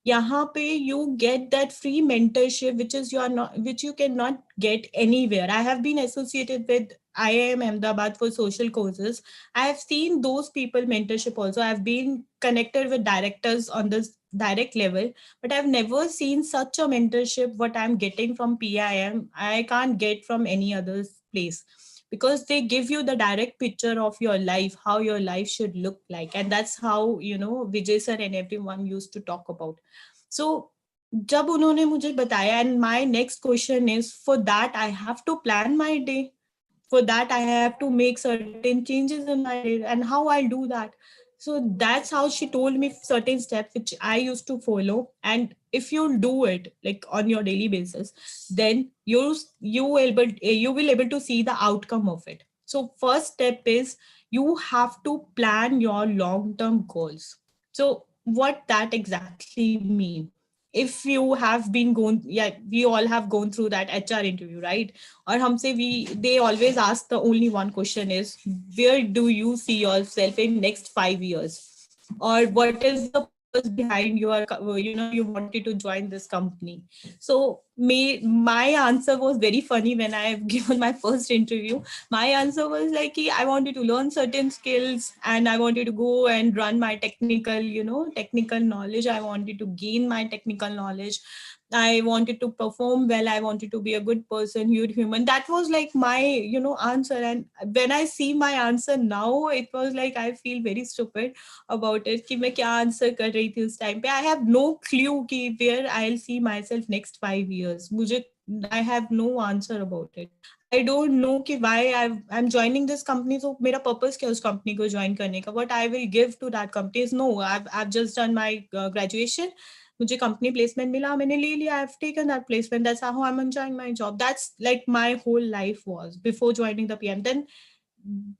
यहाँ पे you get that free mentorship which you cannot get anywhere. I have been associated with IIM Ahmedabad for social courses. I have seen those people mentorship also. I have been connected with directors on this direct level, but I've never seen such a mentorship what I'm getting from PIM. I can't get from any other place, because they give you the direct picture of your life, how your life should look like. And that's how Vijay sir and everyone used to talk about. So जब उन्होंने मुझे बताया, and my next question is, for that I have to plan my day, for that I have to make certain changes in my day, and how I'll do that. So that's how she told me certain steps which I used to follow. And if you do it like on your daily basis, then you will able to see the outcome of it. So first step is you have to plan your long term goals. So what that exactly mean? If you have been going, yeah, we all have gone through that HR interview, right? Or they always ask the only one question is, where do you see yourself in next 5 years? Or what is the purpose purpose behind your, you wanted to join this company. So my answer was very funny when I have given my first interview. My answer was like, I wanted to learn certain skills and I wanted to go and run my technical knowledge. I wanted to gain my technical knowledge. I wanted to perform well. I wanted to be a good person, good human. That was like my, answer. And when I see my answer now, it was like I feel very stupid about it. कि मैं क्या answer कर रही थी उस time पे. I have no clue कि where I'll see myself next 5 years. I have no answer about it. I don't know कि why I'm joining this company. So मेरा purpose क्या उस company को join करने का? What I will give to that company is no. I've just done my graduation. मुझे company placement मिला, मैंने ले लिया, I have taken that placement, that's how I am enjoying my job. That's like my whole life was before joining the PM. Then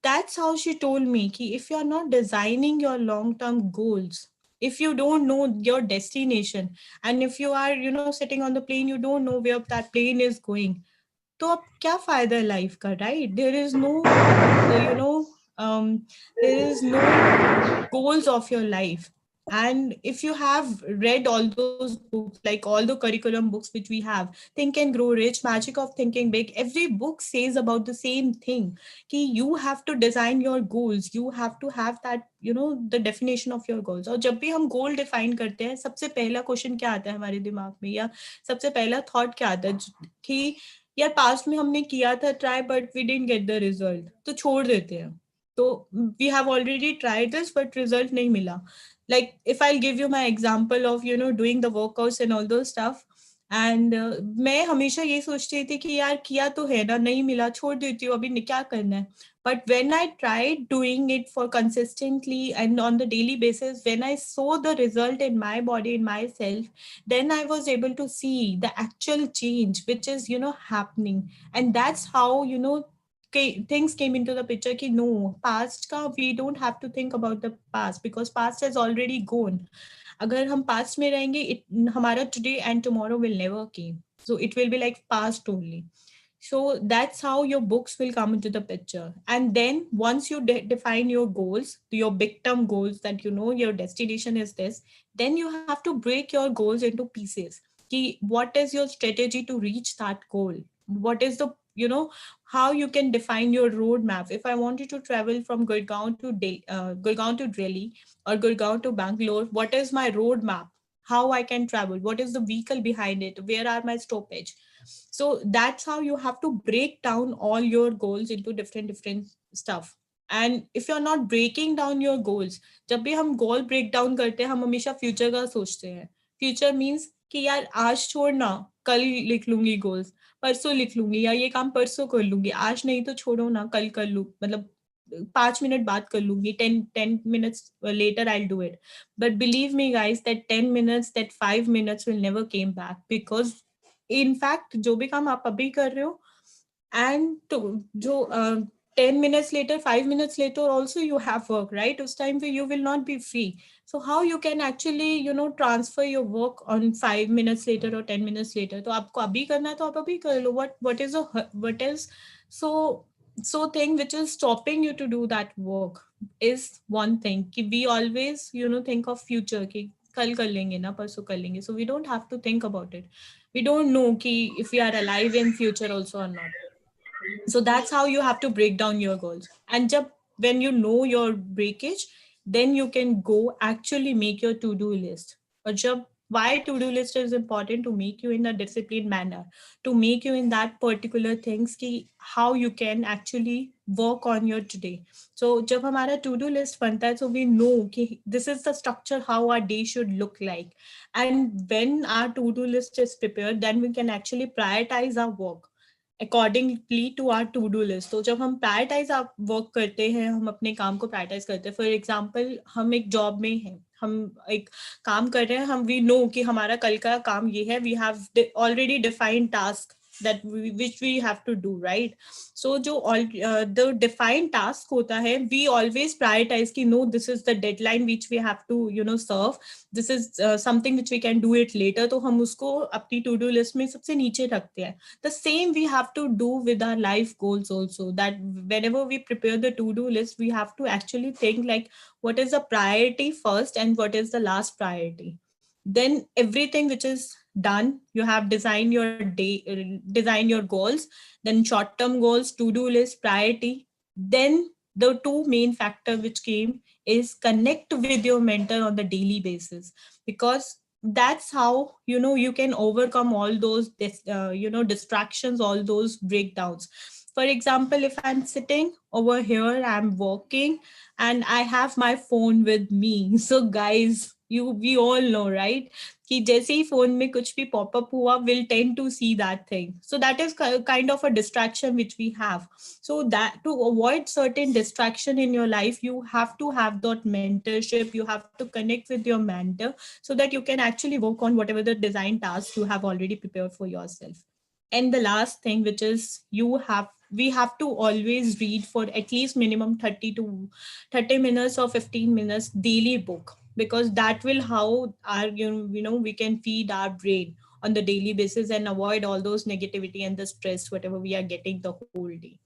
that's how she told me कि if you are not designing your long term goals, if you don't know your destination, and if you are sitting on the plane, you don't know where that plane is going, तो अब क्या फायदा है life का, right? There is no there is no goals of your life. And if you have read all those books, like all the curriculum books which we have, Think and Grow Rich, Magic of Thinking Big, every book says about the same thing, कि you have to design your goals, you have to have that the definition of your goals. और जब भी हम गोल define करते हैं, सबसे पहला question क्या आता है हमारे दिमाग में, या सबसे पहला थॉट क्या आता है कि यार पास्ट में हमने किया था try but we didn't get the result, तो छोड़ देते हैं. तो we have already tried this but result नहीं मिला. Like if I'll give you my example of doing the workouts and all those stuff, and मैं हमेशा ये सोचती थी कि यार किया तो है ना, नहीं मिला छोड़ देती हूँ, अभी क्या करना है. But when I tried doing it for consistently and on the daily basis, when I saw the result in my body, in myself, then I was able to see the actual change which is happening. And that's how things came into the picture कि no, past का we don't have to think about the past because past has already gone. अगर हम past में रहेंगे, हमारा today and tomorrow will never came, so it will be like past only. So that's how your books will come into the picture. And then once you define your goals, your big term goals, that your destination is this, then you have to break your goals into pieces. What is your strategy to reach that goal? What is the how you can define your roadmap? If I wanted to travel from Gurgaon to Delhi or Gurgaon to Bangalore, what is my roadmap? How I can travel? What is the vehicle behind it? Where are my stoppage? So that's how you have to break down all your goals into different stuff. And if you're not breaking down your goals, जब भी हम goal break down करते हैं, हम हमेशा future का सोचते हैं. Future means कि यार आज छोड़ना, कल लिख लूंगी goals, परसों लिख लूंगी, या ये काम परसों कर लूंगी, आज नहीं तो छोड़ो ना, कल कर लूं, मतलब 5 मिनट बाद कर लूंगी, 10 minutes later I'll do it. But believe me guys, that 10 minutes, that 5 minutes will never came back, because in fact जो भी काम आप अभी कर रहे हो, and जो 10 minutes later, 5 minutes later also you have work, right? उस time पे you will not be free. So how you can actually transfer your work on 5 minutes later or 10 minutes later? तो आपको अभी करना है तो आप अभी कर लो. What is so thing which is stopping you to do that work is one thing, कि we always think of future, कि कल कर लेंगे ना, परसों कर लेंगे. So we don't have to think about it. We don't know कि if we are alive in future also or not. So that's how you have to break down your goals. And when you know your breakage, then you can go actually make your to-do list. Or why to-do list is important? To make you in a disciplined manner, to make you in that particular things ki how you can actually work on your today. So जब हमारा to-do list बनता है, so we know कि this is the structure how our day should look like. And when our to-do list is prepared, then we can actually prioritize our work accordingly to our to-do list. तो जब हम prioritize work करते हैं, हम अपने काम को prioritize करते हैं. For example, हम एक job में हैं, हम एक काम कर रहे हैं, हम we know कि हमारा कल का काम ये है, we have already defined task that which we have to do, right? So the defined task hota hai, we always prioritize ki no, this is the deadline which we have to serve, this is something which we can do it later, तो हम उसको अपनी to do list में सबसे नीचे रखते हैं. The same we have to do with our life goals also, that whenever we prepare the to do list, we have to actually think like what is the priority first and what is the last priority. Then everything which is done, you have designed your design your goals, then short term goals, to do list, priority. Then the two main factor which came is connect with your mentor on the daily basis, because that's how you can overcome all those distractions, all those breakdowns. For example, if I'm sitting over here, I'm working, and I have my phone with me. So guys, we all know, right? कि जैसे ही phone में कुछ भी pop-up हुआ, will tend to see that thing. So that is kind of a distraction which we have. So that to avoid certain distraction in your life, you have to have that mentorship. You have to connect with your mentor so that you can actually work on whatever the design task you have already prepared for yourself. And the last thing, which is we have to always read for at least minimum 30 minutes or 15 minutes daily book, because that will how our we can feed our brain on the daily basis and avoid all those negativity and the stress whatever we are getting the whole day,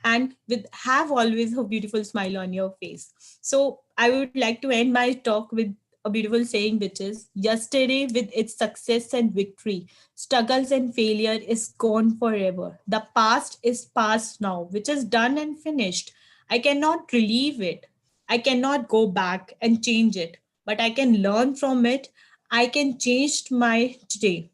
and with have always a beautiful smile on your face. So I would like to end my talk with a beautiful saying, which is yesterday with its success and victory, struggles and failure is gone forever. The past is past now, which is done and finished. I cannot relieve it. I cannot go back and change it, but I can learn from it. I can change my today.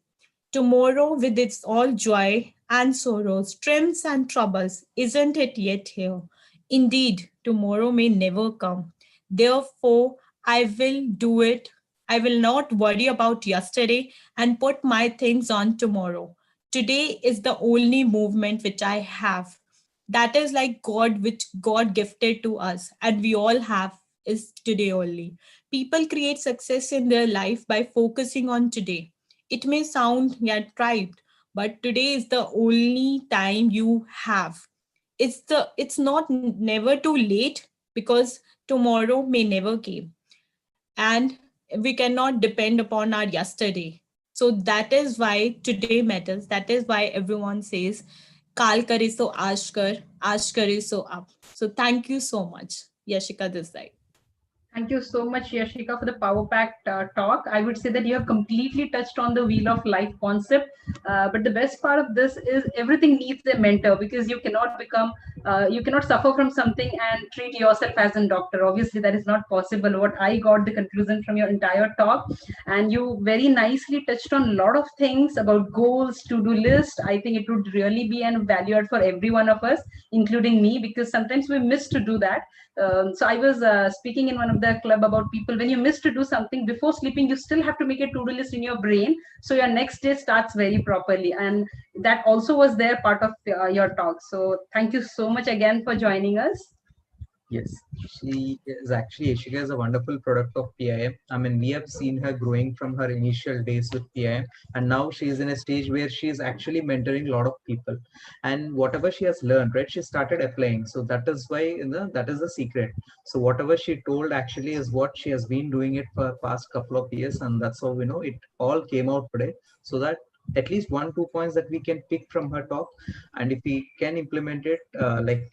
Tomorrow, with its all joy and sorrows, trims and troubles, isn't it yet here? Indeed, tomorrow may never come. Therefore, I will do it. I will not worry about yesterday and put my things on tomorrow. Today is the only movement which I have. That is like God, which God gifted to us, and we all have is today only. People create success in their life by focusing on today. It may sound trite, but today is the only time you have. It's not never too late, because tomorrow may never came, and we cannot depend upon our yesterday. So that is why today matters. That is why everyone says Kal kare so aaj kare so ab. So thank you so much, Yashika this side. Thank you so much, Yashika, for the power packed talk. I would say that you have completely touched on the wheel of life concept. But the best part of this is everything needs a mentor, because you cannot suffer from something and treat yourself as a doctor. Obviously, that is not possible. What I got the conclusion from your entire talk, and you very nicely touched on a lot of things about goals, to-do list. I think it would really be an value add for every one of us, including me, because sometimes we miss to do that. So I was speaking in one of the club about people, when you miss to do something before sleeping, you still have to make a to-do list in your brain, so your next day starts very properly. And that also was there part of your talk. So thank you so much again for joining us. Yes, she is actually, Ishika is a wonderful product of PIM. I mean, we have seen her growing from her initial days with PIM, and now she is in a stage where she is actually mentoring a lot of people. And whatever she has learned, right, she started applying. So that is why, that is the secret. So whatever she told actually is what she has been doing it for the past couple of years, and that's how we know it all came out today. So that at least 1-2 points that we can pick from her talk, and if we can implement it, like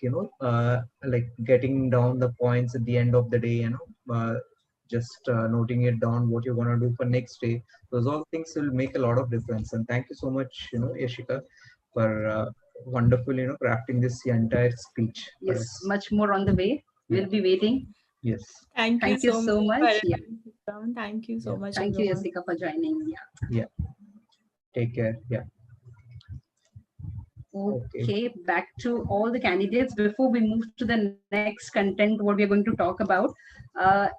getting down the points at the end of the day, just noting it down what you're going to do for next day, those all things will make a lot of difference. And thank you so much, Yashika, for wonderful, crafting this entire speech. Yes, much more on the way. We'll be waiting. Yes. Thank you so much. Bharat. Yeah. Thank you so much. Thank everyone. you, Yashika, for joining. Yeah. Take care. Yeah. Okay, back to all the candidates. Before we move to the next content, what we are going to talk about,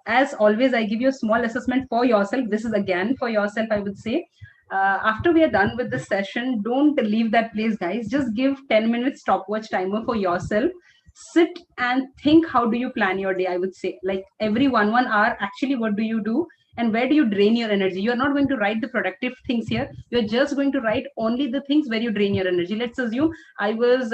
as always, I give you a small assessment for yourself. This is again for yourself, I would say. After we are done with the session, don't leave that place, guys. Just give 10 minutes stopwatch timer for yourself. Sit and think, how do you plan your day? I would say, like every 1 hour, actually, what do you do? and where do you drain your energy. You're not going to write the productive things here. You're just going to write only the things where you drain your energy. Let's assume I was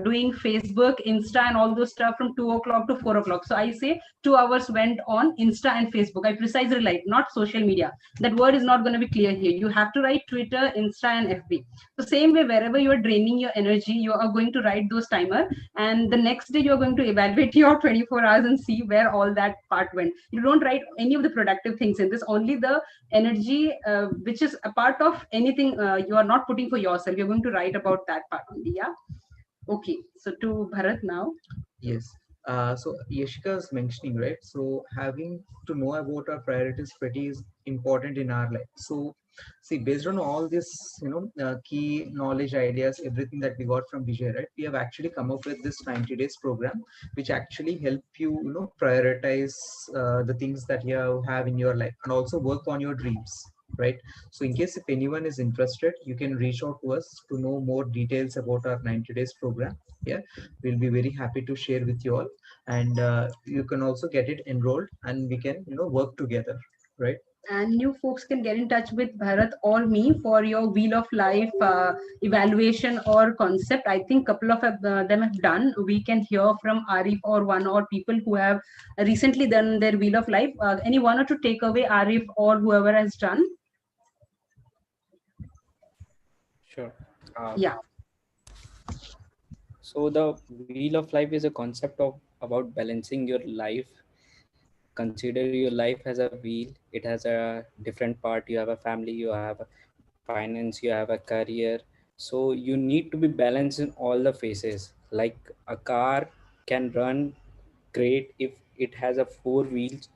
doing Facebook, Insta, and all those stuff from 2 o'clock to 4 o'clock. So I say 2 hours went on Insta and Facebook. I precisely write, not social media. That word is not going to be clear here. You have to write Twitter, Insta, and FB. So same way, wherever you are draining your energy, you are going to write those timer, and the next day you're going to evaluate your 24 hours and see where all that part went. You don't write any of the productive things in this, only the energy which is a part of anything you are not putting for yourself. You're going to write about that part only. Yeah. Okay. So to Bharat now. Yes. So Yashika is mentioning, right? So having to know about our priorities pretty is important in our life. So see, based on all this, key knowledge, ideas, everything that we got from Vijay, right? We have actually come up with this 90 days program, which actually help you, prioritize the things that you have in your life and also work on your dreams, right? So in case if anyone is interested, you can reach out to us to know more details about our 90 days program. Yeah, we'll be very happy to share with you all, and you can also get it enrolled and we can work together, right? And new folks can get in touch with Bharat or me for your Wheel of Life evaluation or concept. I think couple of them have done. We can hear from Arif or one or people who have recently done their Wheel of Life. Any one or two takeaway, Arif or whoever has done? Sure. Yeah. So the wheel of life is a concept of about balancing your life. Consider your life as a wheel. It has a different part. You have a family, you have a finance, you have a career. So you need to be balanced in all the phases. Like a car can run great if it has a four wheels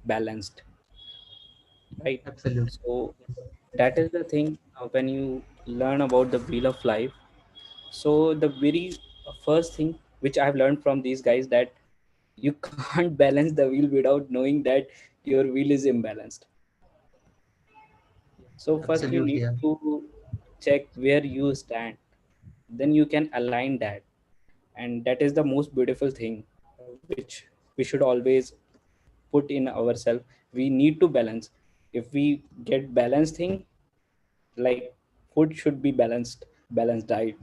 balanced, right? Absolutely. So that is the thing when you learn about the wheel of life. So the very first thing which I've learned from these guys, that you can't balance the wheel without knowing that your wheel is imbalanced. So first you Absolutely, need yeah. to check where you stand, then you can align that, and that is the most beautiful thing which we should always put in ourselves. We need to balance. If we get balanced thing, like food should be balanced diet,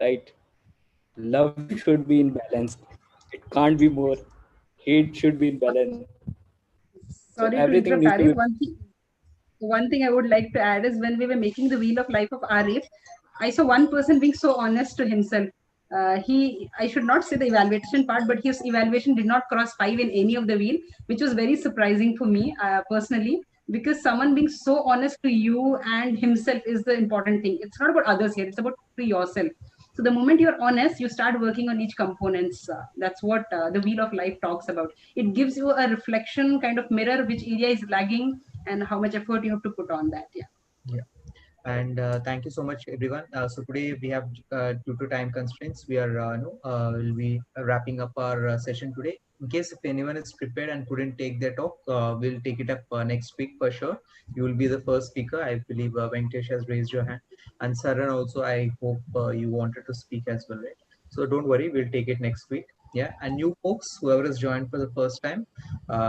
right? Love should be in balance. It can't be more. Hate should be in balance. So Sorry to everything interrupt, need to Arif. be. One thing I would like to add is when we were making the Wheel of Life of Arif, I saw one person being so honest to himself. I should not say the evaluation part, but his evaluation did not cross 5 in any of the wheel, which was very surprising for me personally, because someone being so honest to you and himself is the important thing. It's not about others here; it's about to yourself. So the moment you're honest, you start working on each components. That's what the Wheel of Life talks about. It gives you a reflection, kind of mirror, which area is lagging and how much effort you have to put on that. Yeah. Yeah. And thank you so much, everyone. So today we have, due to time constraints, we are will be wrapping up our session today. In case if anyone is prepared and couldn't take their talk, we'll take it up next week for sure. You will be the first speaker. I believe Venkatesh has raised your hand, and Saran also. I hope you wanted to speak as well, right? So don't worry, we'll take it next week. Yeah, and new folks, whoever has joined for the first time,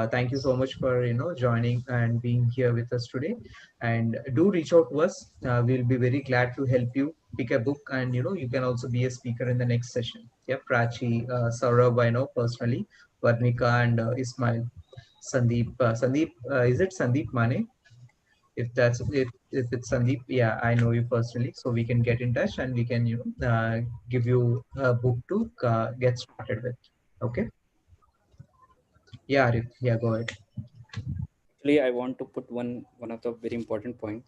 thank you so much for joining and being here with us today. And do reach out to us. We'll be very glad to help you pick a book, and you can also be a speaker in the next session. Yeah, Prachi, Saurabh, I know personally, Varnika, and Ismail. Sandeep, is it Sandeep Mane? If it's Sandeep, yeah, I know you personally, so we can get in touch and we can give you a book to get started with. Okay. Yeah, Arif, yeah, go ahead. Actually, I want to put one of the very important point.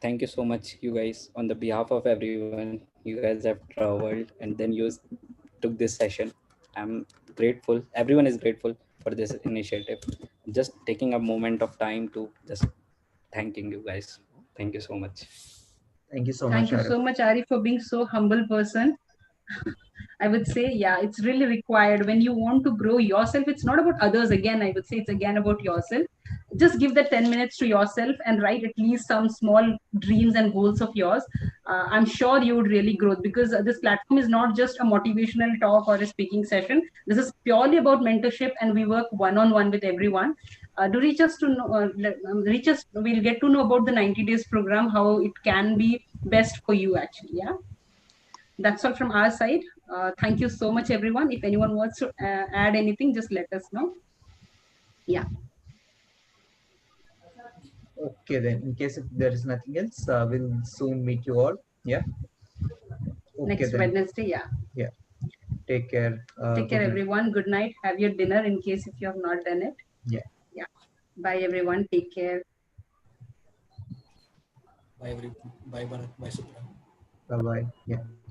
Thank you so much, you guys, on the behalf of everyone. You guys have traveled and then you took this session. I'm grateful. Everyone is grateful for this initiative. Just taking a moment of time to just thanking you guys. Thank you so much. Thank you so Thank much, you Arif. so much, Ari, for being so humble person. I would say, yeah, it's really required when you want to grow yourself. It's not about others. Again, I would say it's again about yourself. Just give the 10 minutes to yourself and write at least some small dreams and goals of yours. I'm sure you would really grow, because this platform is not just a motivational talk or a speaking session. This is purely about mentorship, and we work one on one with everyone. Do reach us to know, reach us. We'll get to know about the 90 days program, how it can be best for you actually. Yeah, that's all from our side. Thank you so much, everyone. If anyone wants to add anything, just let us know. Yeah. Okay, then in case if there is nothing else, we'll soon meet you all. Yeah. Okay, Next then. Wednesday. Yeah. Yeah. Take care. Take care, Good night. everyone. Good night. Have your dinner in case if you have not done it. Yeah. Yeah. Bye, everyone. Take care. Bye everyone. Bye Bharat. Bye Supra. Bye bye. Yeah.